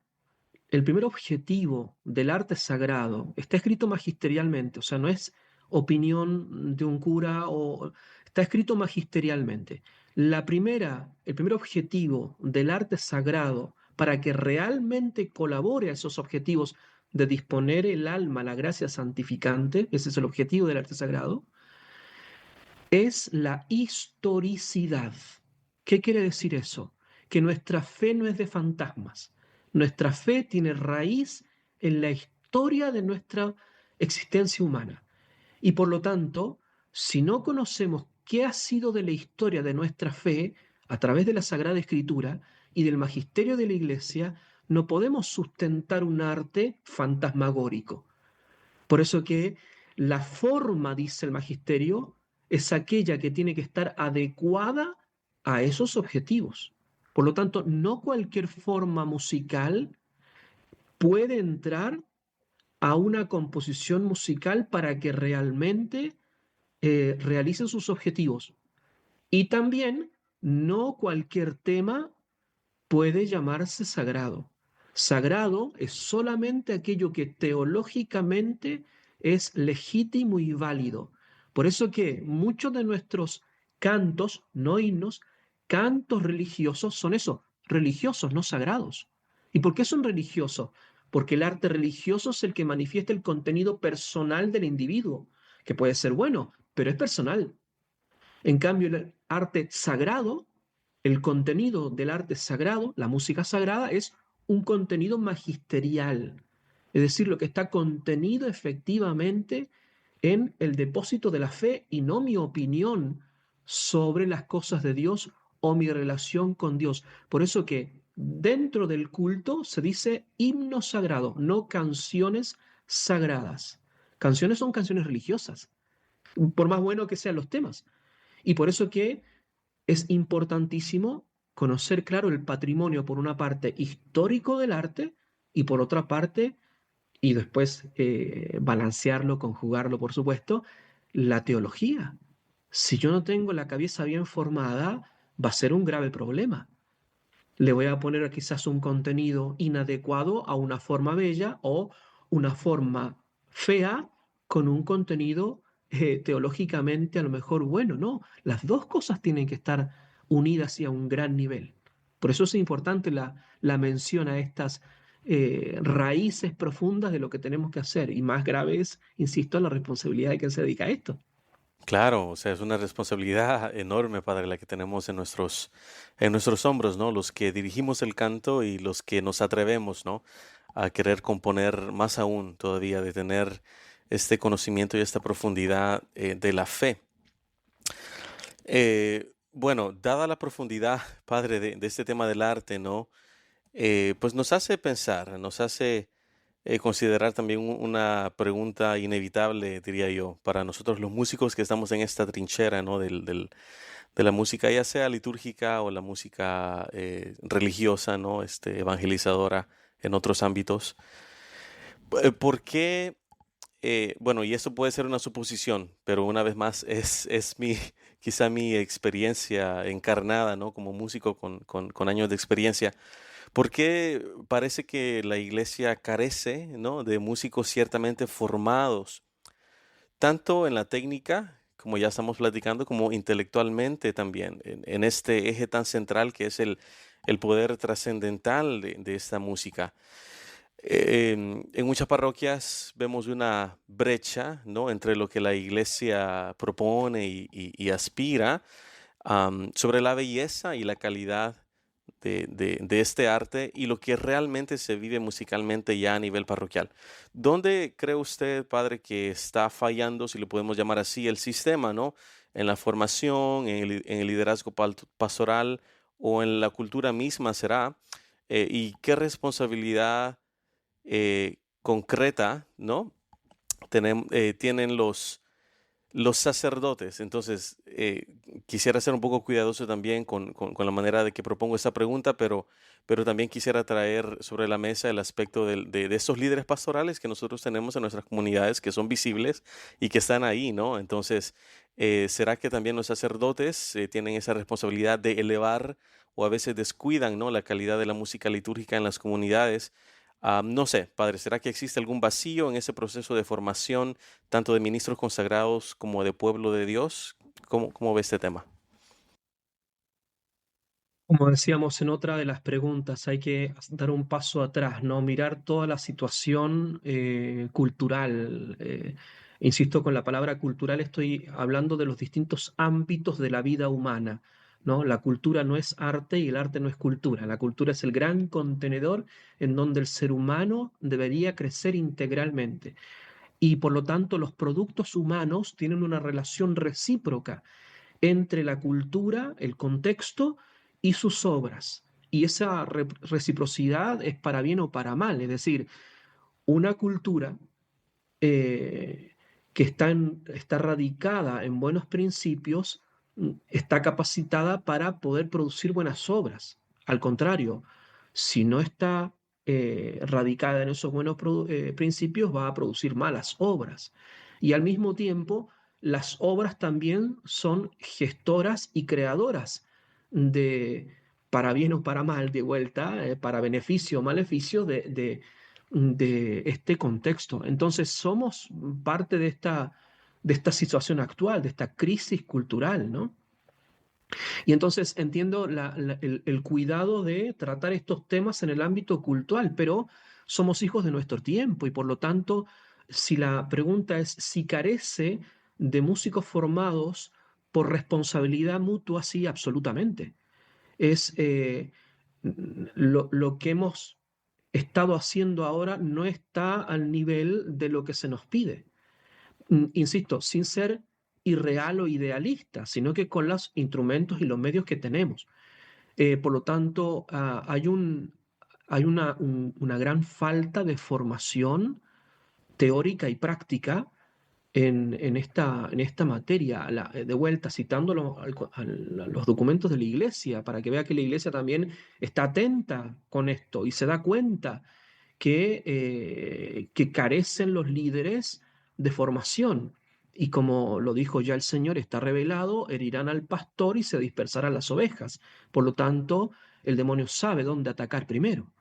El primer objetivo del arte sagrado está escrito magisterialmente, o sea, no es opinión de un cura, o está escrito magisterialmente. El primer objetivo del arte sagrado para que realmente colabore a esos objetivos de disponer el alma a la gracia santificante, ese es el objetivo del arte sagrado, es la historicidad. ¿Qué quiere decir eso? Que nuestra fe no es de fantasmas. Nuestra fe tiene raíz en la historia de nuestra existencia humana. Y por lo tanto, si no conocemos qué ha sido de la historia de nuestra fe a través de la Sagrada Escritura y del magisterio de la Iglesia, no podemos sustentar un arte fantasmagórico. Por eso que la forma, dice el magisterio, es aquella que tiene que estar adecuada a esos objetivos. Por lo tanto, no cualquier forma musical puede entrar a una composición musical para que realmente realice sus objetivos. Y también no cualquier tema puede llamarse sagrado. Sagrado es solamente aquello que teológicamente es legítimo y válido. Por eso que muchos de nuestros cantos, no himnos, cantos religiosos son eso, religiosos, no sagrados. ¿Y por qué son religiosos? Porque el arte religioso es el que manifiesta el contenido personal del individuo, que puede ser bueno, pero es personal. En cambio, el arte sagrado, el contenido del arte sagrado, la música sagrada, es un contenido magisterial. Es decir, lo que está contenido efectivamente en el depósito de la fe y no mi opinión sobre las cosas de Dios o mi relación con Dios. Por eso que dentro del culto se dice himno sagrado, no canciones sagradas. Canciones son canciones religiosas, por más bueno que sean los temas. Y por eso que es importantísimo conocer, claro, el patrimonio, por una parte, histórico del arte y por otra parte, y después balancearlo, conjugarlo, por supuesto, la teología. Si yo no tengo la cabeza bien formada, va a ser un grave problema. Le voy a poner quizás un contenido inadecuado a una forma bella o una forma fea con un contenido teológicamente a lo mejor bueno. No, las dos cosas tienen que estar unidas y a un gran nivel. Por eso es importante la mención a estas raíces profundas de lo que tenemos que hacer. Y más grave es, insisto, la responsabilidad de quien se dedica a esto. Claro, o sea, es una responsabilidad enorme, Padre, la que tenemos en nuestros hombros, ¿no? Los que dirigimos el canto y los que nos atrevemos, ¿no? A querer componer más aún todavía, de tener este conocimiento y esta profundidad de la fe. Bueno, dada la profundidad, Padre, de este tema del arte, ¿no? Pues nos hace pensar, nos hace considerar también una pregunta inevitable, diría yo, para nosotros los músicos que estamos en esta trinchera, ¿no? De la música, ya sea litúrgica o la música religiosa, ¿no? Evangelizadora en otros ámbitos. ¿Por qué? Bueno, y esto puede ser una suposición, pero una vez más es quizá mi experiencia encarnada, ¿no? Como músico con años de experiencia. ¿Por qué parece que la iglesia carece, ¿no? De músicos ciertamente formados, tanto en la técnica, como ya estamos platicando, como intelectualmente también, en este eje tan central que es el poder trascendental de esta música? En muchas parroquias vemos una brecha, ¿no? Entre lo que la iglesia propone y aspira, sobre la belleza y la calidad de este arte y lo que realmente se vive musicalmente ya a nivel parroquial. ¿Dónde cree usted, padre, que está fallando, si lo podemos llamar así, el sistema, ¿no? En la formación, en el liderazgo pastoral o en la cultura misma será? ¿Y qué responsabilidad concreta, ¿no? Tienen los sacerdotes? Entonces, quisiera ser un poco cuidadoso también con la manera de que propongo esta pregunta, pero también quisiera traer sobre la mesa el aspecto de estos líderes pastorales que nosotros tenemos en nuestras comunidades, que son visibles y que están ahí, ¿no? Entonces, ¿será que también los sacerdotes tienen esa responsabilidad de elevar o a veces descuidan, ¿no? La calidad de la música litúrgica en las comunidades? No sé, padre, ¿será que existe algún vacío en ese proceso de formación, tanto de ministros consagrados como de pueblo de Dios? ¿Cómo ve este tema? Como decíamos en otra de las preguntas, hay que dar un paso atrás, ¿no? Mirar toda la situación cultural. Insisto, con la palabra cultural estoy hablando de los distintos ámbitos de la vida humana, ¿no? La cultura no es arte y el arte no es cultura. La cultura es el gran contenedor en donde el ser humano debería crecer integralmente. Y por lo tanto, los productos humanos tienen una relación recíproca entre la cultura, el contexto y sus obras. Y esa reciprocidad es para bien o para mal. Es decir, una cultura que está radicada en buenos principios está capacitada para poder producir buenas obras. Al contrario, si no está radicada en esos buenos principios, va a producir malas obras. Y al mismo tiempo, las obras también son gestoras y creadoras de, para bien o para mal, de vuelta, para beneficio o maleficio de este contexto. Entonces, somos parte de esta situación actual, de esta crisis cultural, ¿no? Y entonces entiendo el cuidado de tratar estos temas en el ámbito cultural, pero somos hijos de nuestro tiempo y por lo tanto, si la pregunta es si carece de músicos formados por responsabilidad mutua, sí, absolutamente. Es lo que hemos estado haciendo ahora no está al nivel de lo que se nos pide. Insisto, sin ser irreal o idealista, sino que con los instrumentos y los medios que tenemos. Por lo tanto, hay una gran falta de formación teórica y práctica en esta materia. De vuelta, citando los documentos de la iglesia, para que vea que la iglesia también está atenta con esto y se da cuenta que carecen los líderes de formación. Y como lo dijo ya el Señor, está revelado, herirán al pastor y se dispersarán las ovejas. Por lo tanto, el demonio sabe dónde atacar primero.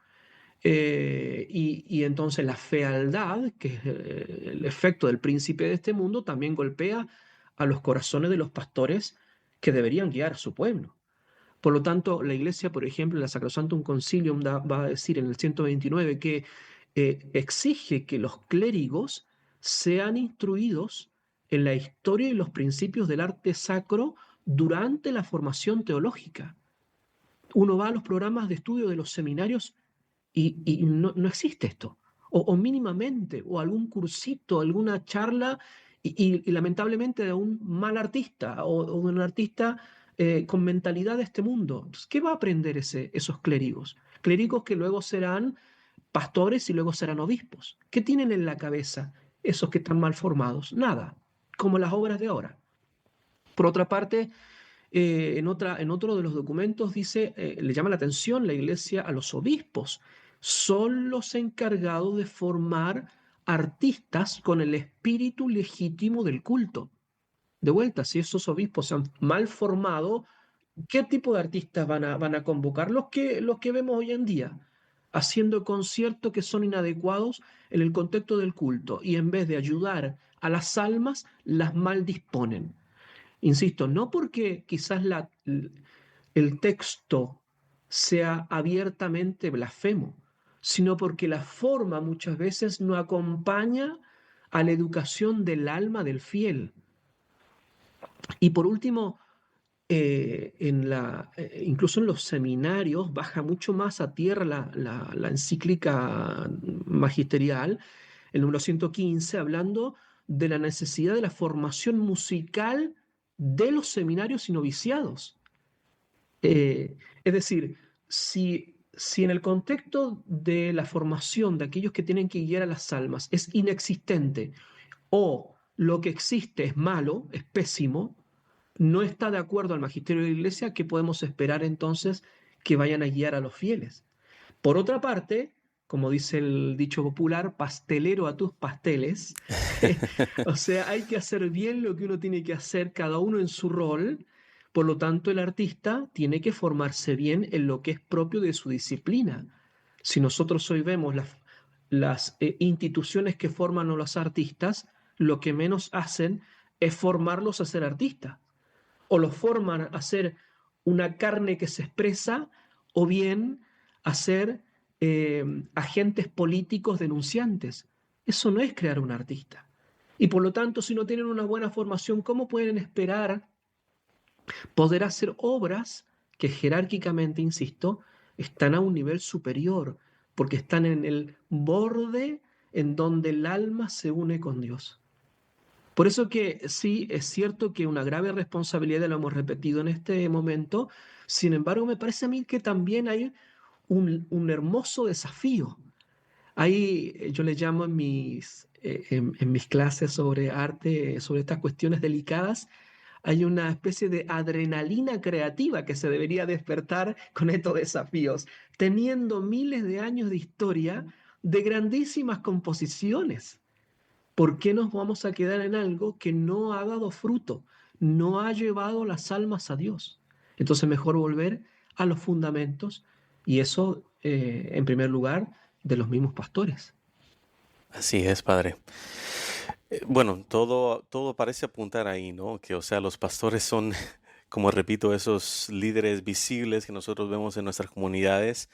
Y entonces la fealdad, que es el efecto del príncipe de este mundo, también golpea a los corazones de los pastores que deberían guiar a su pueblo. Por lo tanto, la Iglesia, por ejemplo, en la Sacrosanctum Concilium va a decir en el 129 que exige que los clérigos sean instruidos en la historia y los principios del arte sacro durante la formación teológica. Uno va a los programas de estudio de los seminarios y no existe esto. O mínimamente, o algún cursito, alguna charla, y lamentablemente de un mal artista o de un artista con mentalidad de este mundo. Entonces, ¿qué va a aprender esos clérigos? Clérigos que luego serán pastores y luego serán obispos. ¿Qué tienen en la cabeza esos que están mal formados? Nada, como las obras de ahora. Por otra parte, en otro de los documentos dice, le llama la atención la Iglesia a los obispos. Son los encargados de formar artistas con el espíritu legítimo del culto. De vuelta, si esos obispos se han mal formado, ¿qué tipo de artistas van a convocar? Los que vemos hoy en día, haciendo conciertos que son inadecuados en el contexto del culto y en vez de ayudar a las almas, las mal disponen. Insisto, no porque quizás el texto sea abiertamente blasfemo, sino porque la forma muchas veces no acompaña a la educación del alma del fiel. Y por último, incluso en los seminarios baja mucho más a tierra la encíclica magisterial, el número 115, hablando de la necesidad de la formación musical de los seminarios y noviciados. Es decir, si en el contexto de la formación de aquellos que tienen que guiar a las almas es inexistente o lo que existe es malo, es pésimo, no está de acuerdo al magisterio de la Iglesia, ¿qué podemos esperar entonces que vayan a guiar a los fieles? Por otra parte, como dice el dicho popular, pastelero a tus pasteles, o sea, hay que hacer bien lo que uno tiene que hacer, cada uno en su rol, por lo tanto el artista tiene que formarse bien en lo que es propio de su disciplina. Si nosotros hoy vemos las instituciones que forman a los artistas, lo que menos hacen es formarlos a ser artistas o los forman a ser una carne que se expresa o bien a ser agentes políticos denunciantes. Eso no es crear un artista. Y por lo tanto, si no tienen una buena formación, ¿cómo pueden esperar poder hacer obras que jerárquicamente, insisto, están a un nivel superior, porque están en el borde en donde el alma se une con Dios? Por eso que sí, es cierto que una grave responsabilidad, lo hemos repetido en este momento, sin embargo me parece a mí que también hay un hermoso desafío. Ahí yo le llamo en mis clases sobre arte, sobre estas cuestiones delicadas, hay una especie de adrenalina creativa que se debería despertar con estos desafíos, teniendo miles de años de historia de grandísimas composiciones. ¿Por qué nos vamos a quedar en algo que no ha dado fruto, no ha llevado las almas a Dios? Entonces mejor volver a los fundamentos y eso, en primer lugar, de los mismos pastores. Así es, padre. Bueno, todo parece apuntar ahí, ¿no? Que, o sea, los pastores son, como repito, esos líderes visibles que nosotros vemos en nuestras comunidades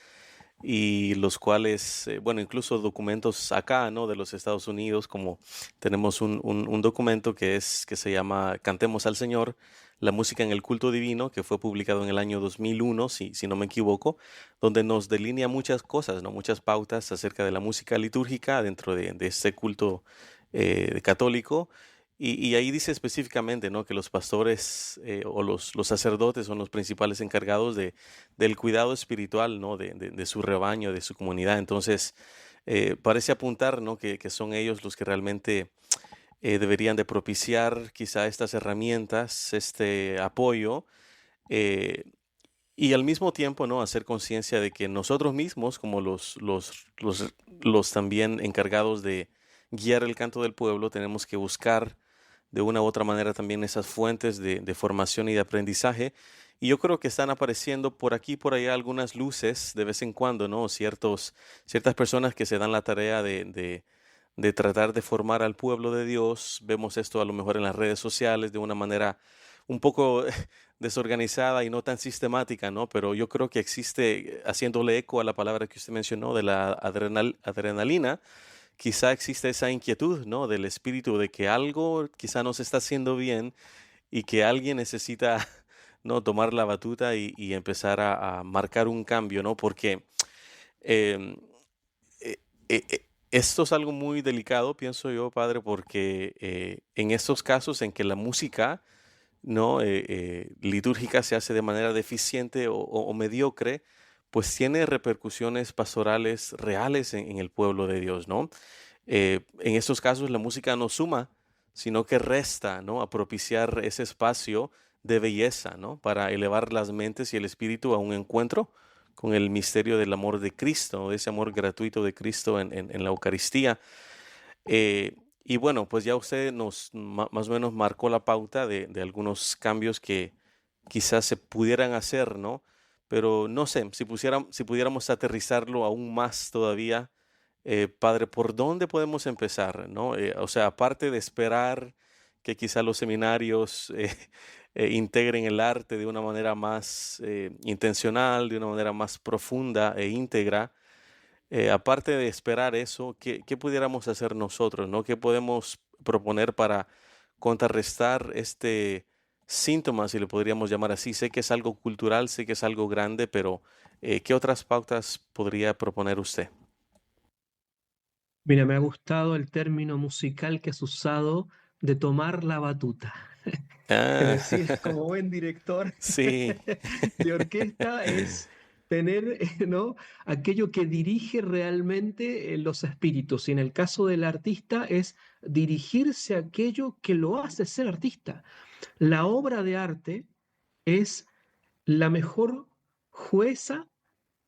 y los cuales, bueno, incluso documentos acá, ¿no? De los Estados Unidos, como tenemos un documento que se llama Cantemos al Señor, la música en el culto divino, que fue publicado en el año 2001, si no me equivoco, donde nos delinea muchas cosas, ¿no? Muchas pautas acerca de la música litúrgica dentro de este culto católico. Y ahí dice específicamente, ¿no? Que los pastores o los sacerdotes son los principales encargados del cuidado espiritual, ¿no? De su rebaño, de su comunidad. Entonces, parece apuntar, ¿no? Que son ellos los que realmente deberían de propiciar quizá estas herramientas, este apoyo, eh, y al mismo tiempo, ¿no? Hacer conciencia de que nosotros mismos, como los también encargados de guiar el canto del pueblo, tenemos que buscar de una u otra manera también esas fuentes de formación y de aprendizaje. Y yo creo que están apareciendo por aquí y por allá algunas luces de vez en cuando, ¿no? Ciertas personas que se dan la tarea de tratar de formar al pueblo de Dios. Vemos esto a lo mejor en las redes sociales de una manera un poco desorganizada y no tan sistemática, ¿no? Pero yo creo que existe, haciéndole eco a la palabra que usted mencionó de la adrenalina, quizá existe esa inquietud, ¿no? Del espíritu de que algo quizá no se está haciendo bien y que alguien necesita, ¿no? Tomar la batuta y empezar a marcar un cambio, ¿no? Porque em, eh, esto es algo muy delicado, pienso yo, padre, porque en estos casos en que la música, ¿no? Litúrgica se hace de manera deficiente o mediocre, pues tiene repercusiones pastorales reales en el pueblo de Dios, ¿no? En estos casos la música no suma, sino que resta, ¿no? A propiciar ese espacio de belleza, ¿no? Para elevar las mentes y el espíritu a un encuentro con el misterio del amor de Cristo, de ese amor gratuito de Cristo en la Eucaristía. Y bueno, pues ya usted más o menos marcó la pauta de algunos cambios que quizás se pudieran hacer, ¿no? Pero no sé, si pudiéramos aterrizarlo aún más todavía, padre, ¿por dónde podemos empezar, no? O sea, aparte de esperar que quizá los seminarios integren el arte de una manera más intencional, de una manera más profunda e íntegra, aparte de esperar eso, ¿qué pudiéramos hacer nosotros, no? ¿Qué podemos proponer para contrarrestar este síntoma, si le podríamos llamar así? Sé que es algo cultural, sé que es algo grande, pero ¿qué otras pautas podría proponer usted? Mira, me ha gustado el término musical que has usado de tomar la batuta. Es Ah, decir, como buen director sí, de orquesta es tener, ¿no? aquello que dirige realmente los espíritus. Y en el caso del artista es dirigirse a aquello que lo hace ser artista. La obra de arte es la mejor jueza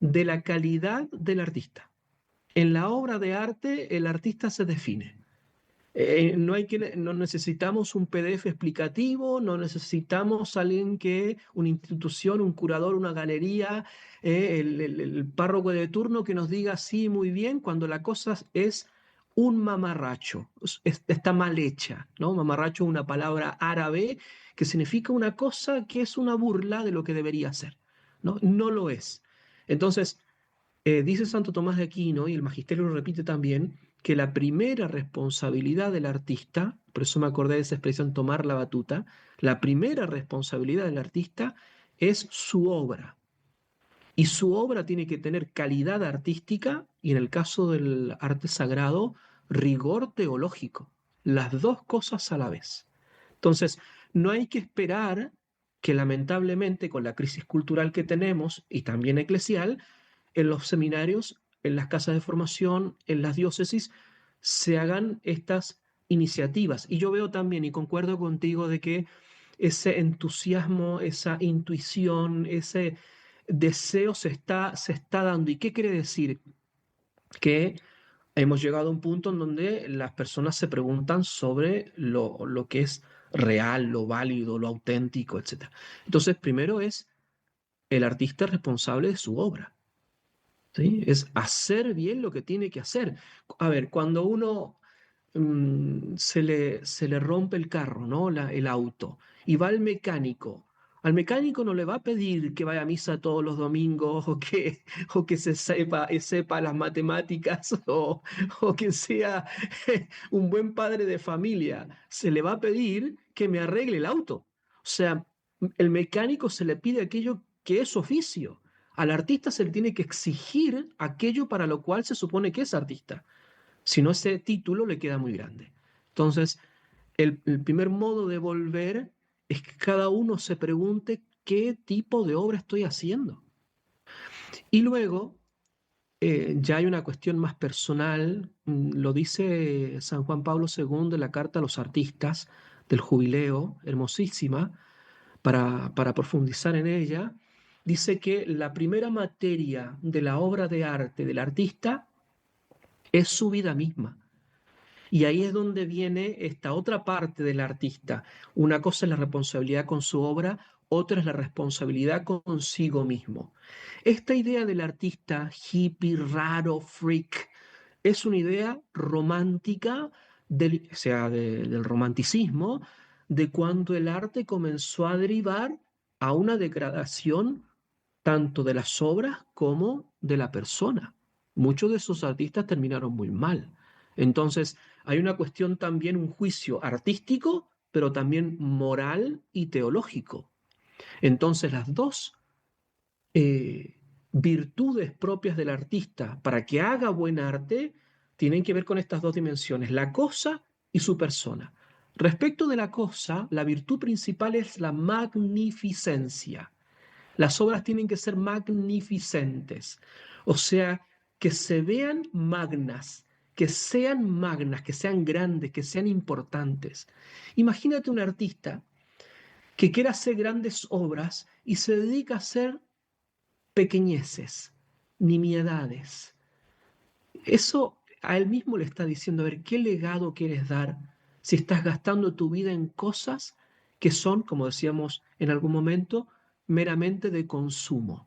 de la calidad del artista. En la obra de arte, el artista se define. No necesitamos un PDF explicativo, no necesitamos alguien una institución, un curador, una galería, el párroco de turno que nos diga sí, muy bien, cuando la cosa es un mamarracho, está mal hecha, ¿no? Mamarracho es una palabra árabe que significa una cosa que es una burla de lo que debería ser, ¿no? No lo es. Entonces, dice Santo Tomás de Aquino, y el magisterio lo repite también, que la primera responsabilidad del artista, por eso me acordé de esa expresión tomar la batuta, la primera responsabilidad del artista es su obra. Y su obra tiene que tener calidad artística y en el caso del arte sagrado, rigor teológico. Las dos cosas a la vez. Entonces, no hay que esperar que lamentablemente con la crisis cultural que tenemos y también eclesial, en los seminarios, en las casas de formación, en las diócesis, se hagan estas iniciativas. Y yo veo también y concuerdo contigo de que ese entusiasmo, esa intuición, ese deseo se está dando. ¿Y qué quiere decir? Que hemos llegado a un punto en donde las personas se preguntan sobre lo que es real, lo válido, lo auténtico, etc. Entonces, primero es el artista responsable de su obra. ¿Sí? Es hacer bien lo que tiene que hacer. A ver, cuando uno se le rompe el carro, ¿no? El auto, y va al mecánico no le va a pedir que vaya a misa todos los domingos o que sepa las matemáticas o que sea un buen padre de familia. Se le va a pedir que me arregle el auto. O sea, el mecánico se le pide aquello que es oficio. Al artista se le tiene que exigir aquello para lo cual se supone que es artista. Si no, ese título le queda muy grande. Entonces, el primer modo de volver es que cada uno se pregunte qué tipo de obra estoy haciendo. Y luego, ya hay una cuestión más personal, lo dice San Juan Pablo II en la carta a los artistas del jubileo, hermosísima, para profundizar en ella, dice que la primera materia de la obra de arte del artista es su vida misma. Y ahí es donde viene esta otra parte del artista. Una cosa es la responsabilidad con su obra, otra es la responsabilidad consigo mismo. Esta idea del artista hippie, raro, freak, es una idea romántica, del romanticismo, de cuando el arte comenzó a derivar a una degradación tanto de las obras como de la persona. Muchos de esos artistas terminaron muy mal. Entonces, hay una cuestión también, un juicio artístico, pero también moral y teológico. Entonces, las dos virtudes propias del artista para que haga buen arte tienen que ver con estas dos dimensiones, la cosa y su persona. Respecto de la cosa, la virtud principal es la magnificencia. Las obras tienen que ser magnificentes, o sea, que se vean magnas, que sean grandes, que sean importantes. Imagínate un artista que quiera hacer grandes obras y se dedica a hacer pequeñeces, nimiedades. Eso a él mismo le está diciendo, a ver, ¿qué legado quieres dar si estás gastando tu vida en cosas que son, como decíamos en algún momento, meramente de consumo,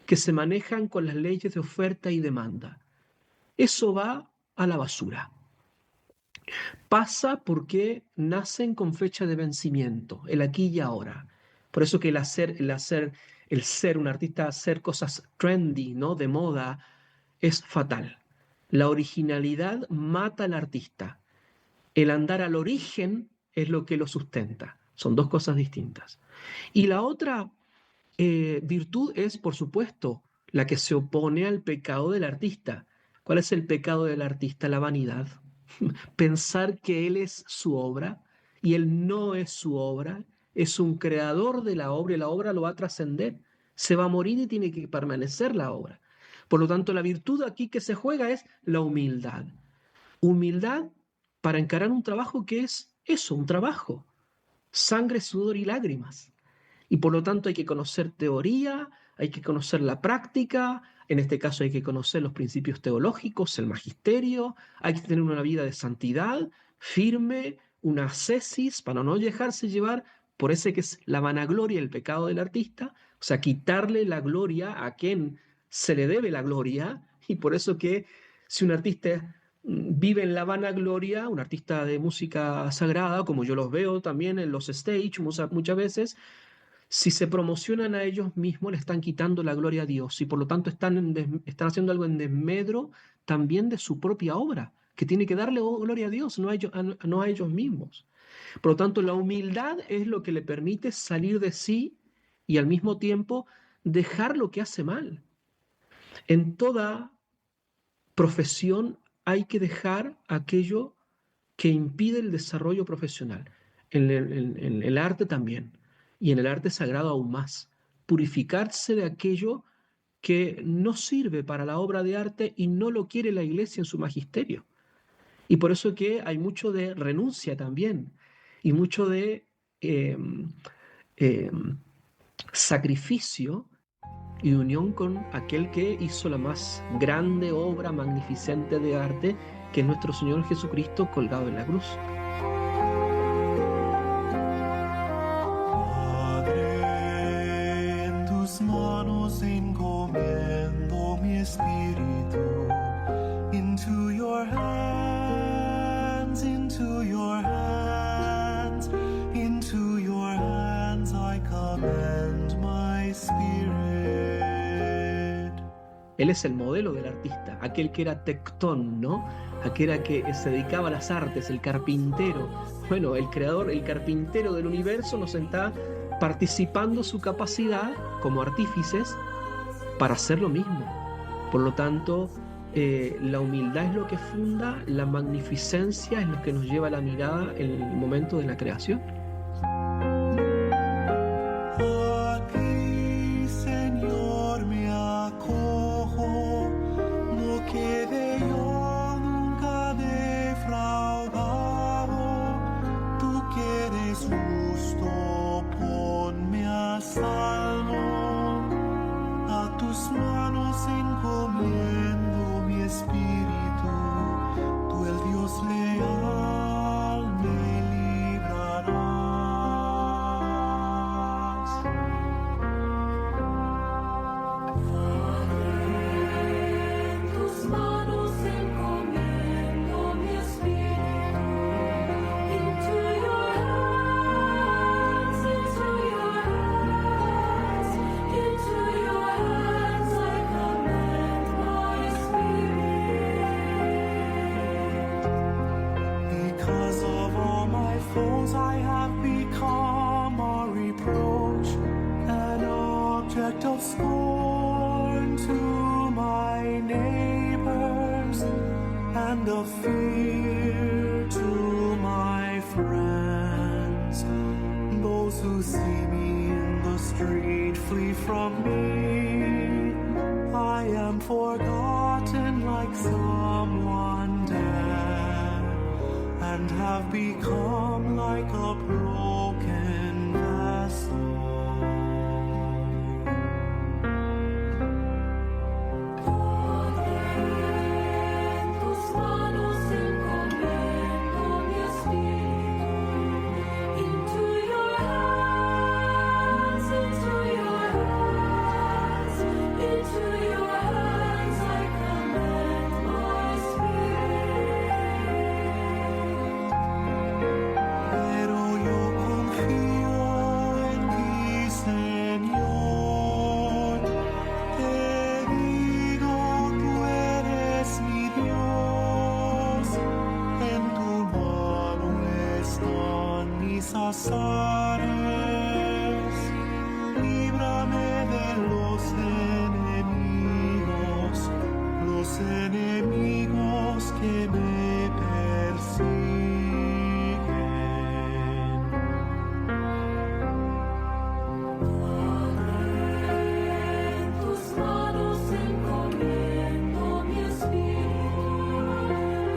que se manejan con las leyes de oferta y demanda? Eso va a la basura. Pasa porque nacen con fecha de vencimiento, el aquí y ahora. Por eso que el ser un artista, hacer cosas trendy, ¿no? De moda, es fatal. La originalidad mata al artista. El andar al origen es lo que lo sustenta. Son dos cosas distintas. Y la otra virtud es, por supuesto, la que se opone al pecado del artista. ¿Cuál es el pecado del artista? La vanidad. Pensar que él es su obra y él no es su obra, es un creador de la obra y la obra lo va a trascender. Se va a morir y tiene que permanecer la obra. Por lo tanto, la virtud aquí que se juega es la humildad. Humildad para encarar un trabajo que es eso, un trabajo. Sangre, sudor y lágrimas. Y por lo tanto hay que conocer teoría, hay que conocer la práctica, en este caso hay que conocer los principios teológicos, el magisterio, hay que tener una vida de santidad firme, una ascesis para no dejarse llevar por ese que es la vanagloria, el pecado del artista, o sea, quitarle la gloria a quien se le debe la gloria, y por eso que si un artista vive en la vanagloria, un artista de música sagrada, como yo los veo también en los stage muchas veces, si se promocionan a ellos mismos, le están quitando la gloria a Dios y por lo tanto están haciendo algo en desmedro también de su propia obra, que tiene que darle gloria a Dios, no a ellos mismos. Por lo tanto, la humildad es lo que le permite salir de sí y al mismo tiempo dejar lo que hace mal. En toda profesión hay que dejar aquello que impide el desarrollo profesional. En el arte también, y en el arte sagrado aún más. Purificarse de aquello que no sirve para la obra de arte y no lo quiere la iglesia en su magisterio. Y por eso que hay mucho de renuncia también, y mucho de eh, eh, sacrificio y unión con aquel que hizo la más grande obra magnificente de arte, que es nuestro Señor Jesucristo colgado en la cruz. Padre, en tus manos encomiendo mi espíritu. Into your hands, into your hands, into your hands I commend my spirit. Él es el modelo del artista, aquel que era tectón, ¿no? Aquel que se dedicaba a las artes, el carpintero. Bueno, el creador, el carpintero del universo nos está participando su capacidad como artífices para hacer lo mismo. Por lo tanto, la humildad es lo que funda, la magnificencia es lo que nos lleva a la mirada en el momento de la creación. A ti, Señor, me acojo, no quede yo nunca defraudado. Tú que eres justo, ponme a salvo. A tus manos encomiendo mi espíritu, tú el Dios leal. foes I have become a reproach, an object of scorn to my neighbors, and of fear to my friends. Those who see me in the street flee from me. I am forgotten like someone dead, and have become like a broken vessel. Líbrame de los enemigos que me persiguen. En tus manos encomiendo mi espíritu.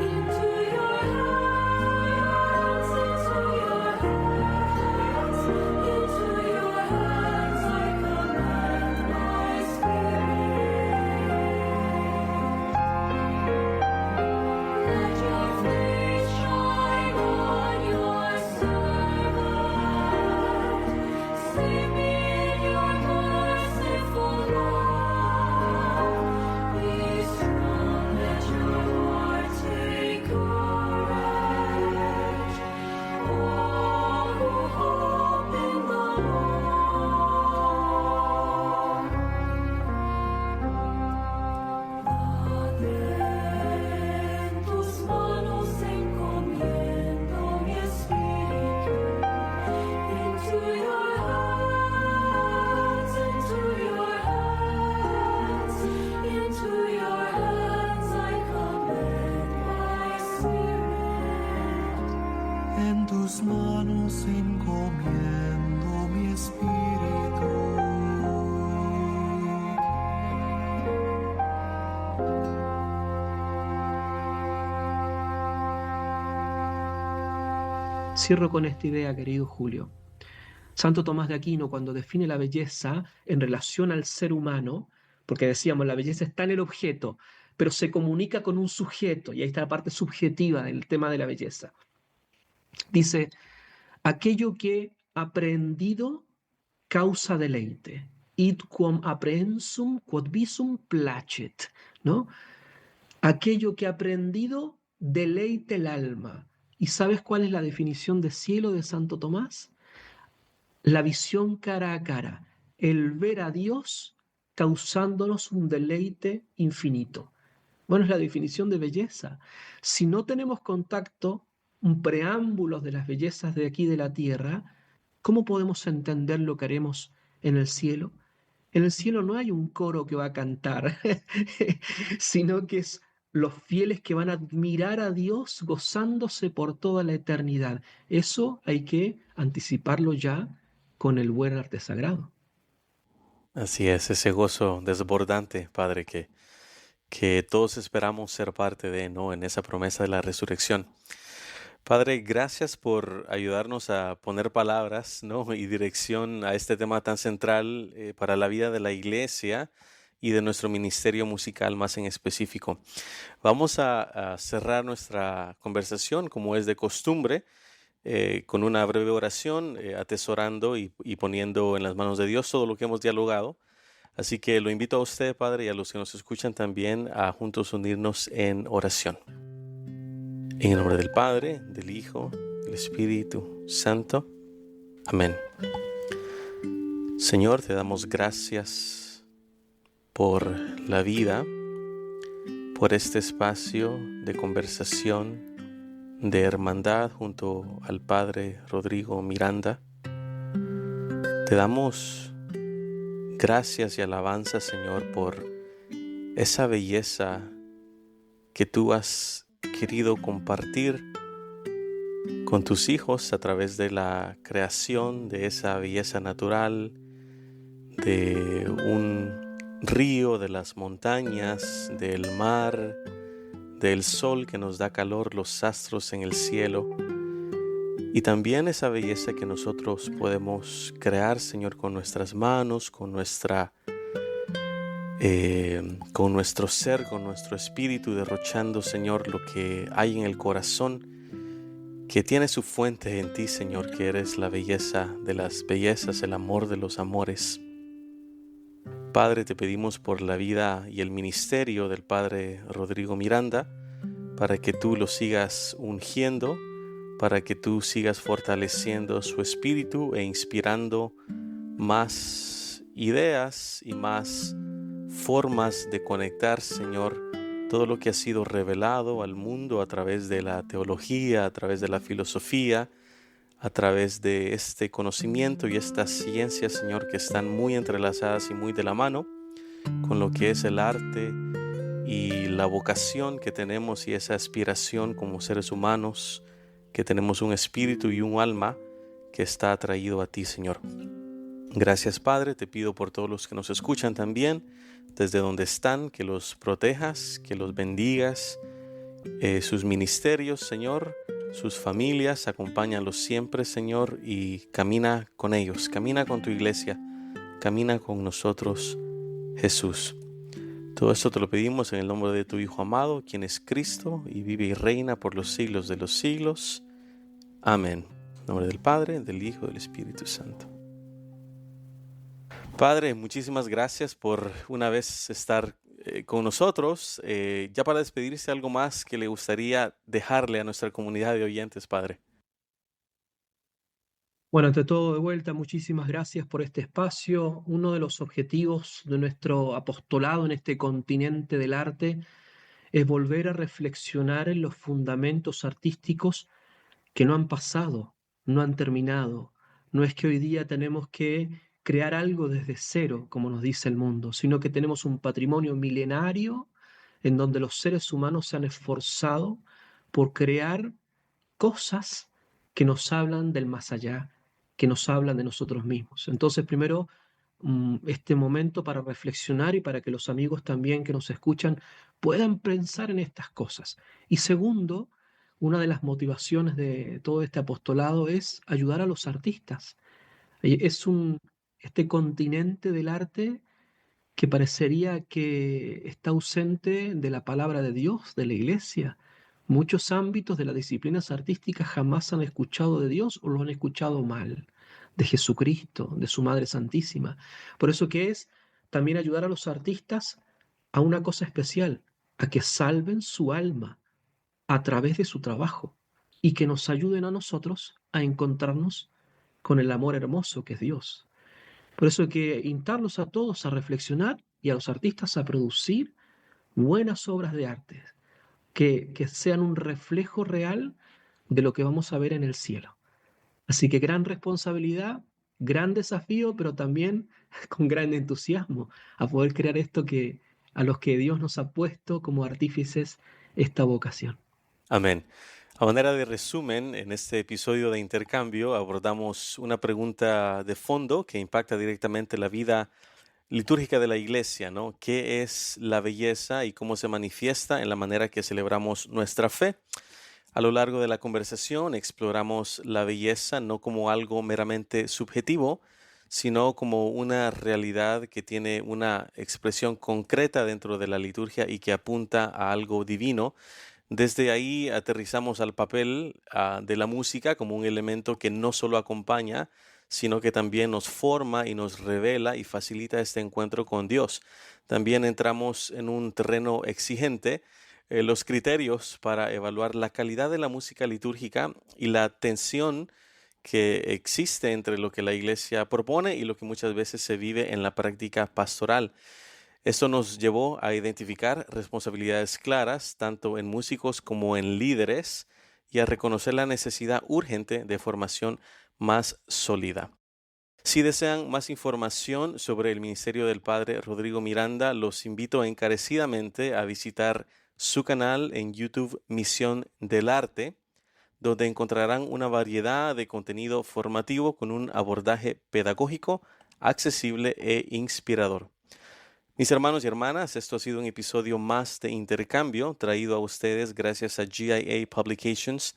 Into your hands, into your hands. Into your hands I commend my spirit. Let your face shine on your servant. Save me in your merciful love. Be strong, let your heart take courage. All who hope in the Lord. Padre, en tus manos encomiendo mi espíritu. Into your hands, into your hands, into your hands I commend my spirit. En tus manos encomiendo mi espíritu. Cierro con esta idea, querido Julio. Santo Tomás de Aquino, cuando define la belleza en relación al ser humano, porque decíamos, la belleza está en el objeto, pero se comunica con un sujeto, y ahí está la parte subjetiva del tema de la belleza. Dice, aquello que aprendido causa deleite, id quam apprehensum quod visum placet, ¿no? Aquello que aprendido deleite el alma. ¿Y sabes cuál es la definición de cielo de Santo Tomás? La visión cara a cara, el ver a Dios causándonos un deleite infinito. Bueno, es la definición de belleza. Si no tenemos contacto, un preámbulo de las bellezas de aquí de la tierra, ¿cómo podemos entender lo que haremos en el cielo? En el cielo no hay un coro que va a cantar, sino que es los fieles que van a admirar a Dios gozándose por toda la eternidad. Eso hay que anticiparlo ya con el buen arte sagrado. Así es, ese gozo desbordante, Padre, que todos esperamos ser parte de, ¿no? En esa promesa de la resurrección. Padre, gracias por ayudarnos a poner palabras, ¿no? Y dirección a este tema tan central para la vida de la iglesia y de nuestro ministerio musical más en específico. Vamos a cerrar nuestra conversación, como es de costumbre, con una breve oración, atesorando y poniendo en las manos de Dios todo lo que hemos dialogado. Así que lo invito a usted, Padre, y a los que nos escuchan también a juntos unirnos en oración. En el nombre del Padre, del Hijo, del Espíritu Santo. Amén. Señor, te damos gracias por la vida, por este espacio de conversación, de hermandad junto al Padre Rodrigo Miranda. Te damos gracias y alabanza, Señor, por esa belleza que tú has querido compartir con tus hijos a través de la creación de esa belleza natural, de un río, de las montañas, del mar, del sol que nos da calor, los astros en el cielo, y también esa belleza que nosotros podemos crear, Señor, con nuestras manos, con nuestro ser, con nuestro espíritu, derrochando, Señor, lo que hay en el corazón, que tiene su fuente en ti, Señor, que eres la belleza de las bellezas, el amor de los amores. Padre, te pedimos por la vida y el ministerio del Padre Rodrigo Miranda, para que tú lo sigas ungiendo, para que tú sigas fortaleciendo su espíritu e inspirando más ideas y más formas de conectar, Señor, todo lo que ha sido revelado al mundo a través de la teología, a través de la filosofía, a través de este conocimiento y esta ciencia, Señor, que están muy entrelazadas y muy de la mano con lo que es el arte y la vocación que tenemos y esa aspiración como seres humanos, que tenemos un espíritu y un alma que está atraído a ti, Señor. Gracias, Padre, te pido por todos los que nos escuchan también, desde donde están, que los protejas, que los bendigas, sus ministerios, Señor, sus familias, acompáñalos siempre, Señor, y camina con ellos, camina con tu iglesia, camina con nosotros, Jesús. Todo esto te lo pedimos en el nombre de tu Hijo amado, quien es Cristo y vive y reina por los siglos de los siglos. Amén. En nombre del Padre, del Hijo y del Espíritu Santo. Padre, muchísimas gracias por una vez estar con nosotros. Ya para despedirse, algo más que le gustaría dejarle a nuestra comunidad de oyentes, Padre. Bueno, ante todo, de vuelta, muchísimas gracias por este espacio. Uno de los objetivos de nuestro apostolado en este continente del arte es volver a reflexionar en los fundamentos artísticos que no han pasado, no han terminado. No es que hoy día tenemos que crear algo desde cero, como nos dice el mundo, sino que tenemos un patrimonio milenario en donde los seres humanos se han esforzado por crear cosas que nos hablan del más allá, que nos hablan de nosotros mismos. Entonces, primero, este momento para reflexionar y para que los amigos también que nos escuchan puedan pensar en estas cosas. Y segundo, una de las motivaciones de todo este apostolado es ayudar a los artistas. Este continente del arte que parecería que está ausente de la palabra de Dios, de la iglesia. Muchos ámbitos de las disciplinas artísticas jamás han escuchado de Dios o lo han escuchado mal, de Jesucristo, de su Madre Santísima. Por eso que es también ayudar a los artistas a una cosa especial, a que salven su alma a través de su trabajo y que nos ayuden a nosotros a encontrarnos con el amor hermoso que es Dios. Por eso hay que instarlos a todos a reflexionar y a los artistas a producir buenas obras de arte, que sean un reflejo real de lo que vamos a ver en el cielo. Así que gran responsabilidad, gran desafío, pero también con gran entusiasmo a poder crear esto que a los que Dios nos ha puesto como artífices esta vocación. Amén. A manera de resumen, en este episodio de intercambio abordamos una pregunta de fondo que impacta directamente la vida litúrgica de la iglesia, ¿no? ¿Qué es la belleza y cómo se manifiesta en la manera que celebramos nuestra fe? A lo largo de la conversación exploramos la belleza no como algo meramente subjetivo, sino como una realidad que tiene una expresión concreta dentro de la liturgia y que apunta a algo divino. Desde ahí aterrizamos al papel de la música como un elemento que no solo acompaña, sino que también nos forma y nos revela y facilita este encuentro con Dios. También entramos en un terreno exigente, los criterios para evaluar la calidad de la música litúrgica y la tensión que existe entre lo que la iglesia propone y lo que muchas veces se vive en la práctica pastoral. Esto nos llevó a identificar responsabilidades claras, tanto en músicos como en líderes, y a reconocer la necesidad urgente de formación más sólida. Si desean más información sobre el ministerio del Padre Rodrigo Miranda, los invito encarecidamente a visitar su canal en YouTube Misión del Arte, donde encontrarán una variedad de contenido formativo con un abordaje pedagógico, accesible e inspirador. Mis hermanos y hermanas, esto ha sido un episodio más de Intercambio traído a ustedes gracias a GIA Publications.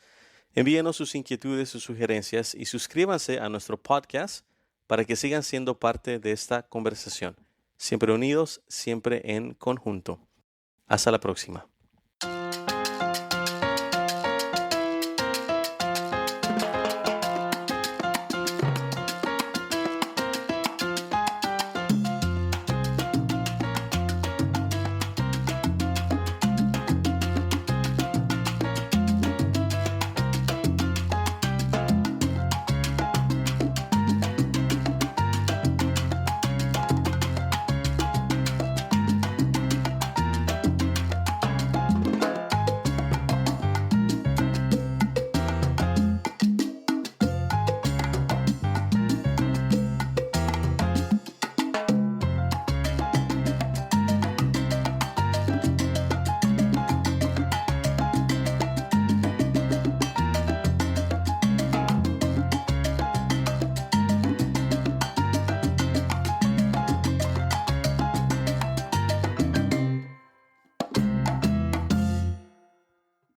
Envíenos sus inquietudes, sus sugerencias y suscríbanse a nuestro podcast para que sigan siendo parte de esta conversación. Siempre unidos, siempre en conjunto. Hasta la próxima.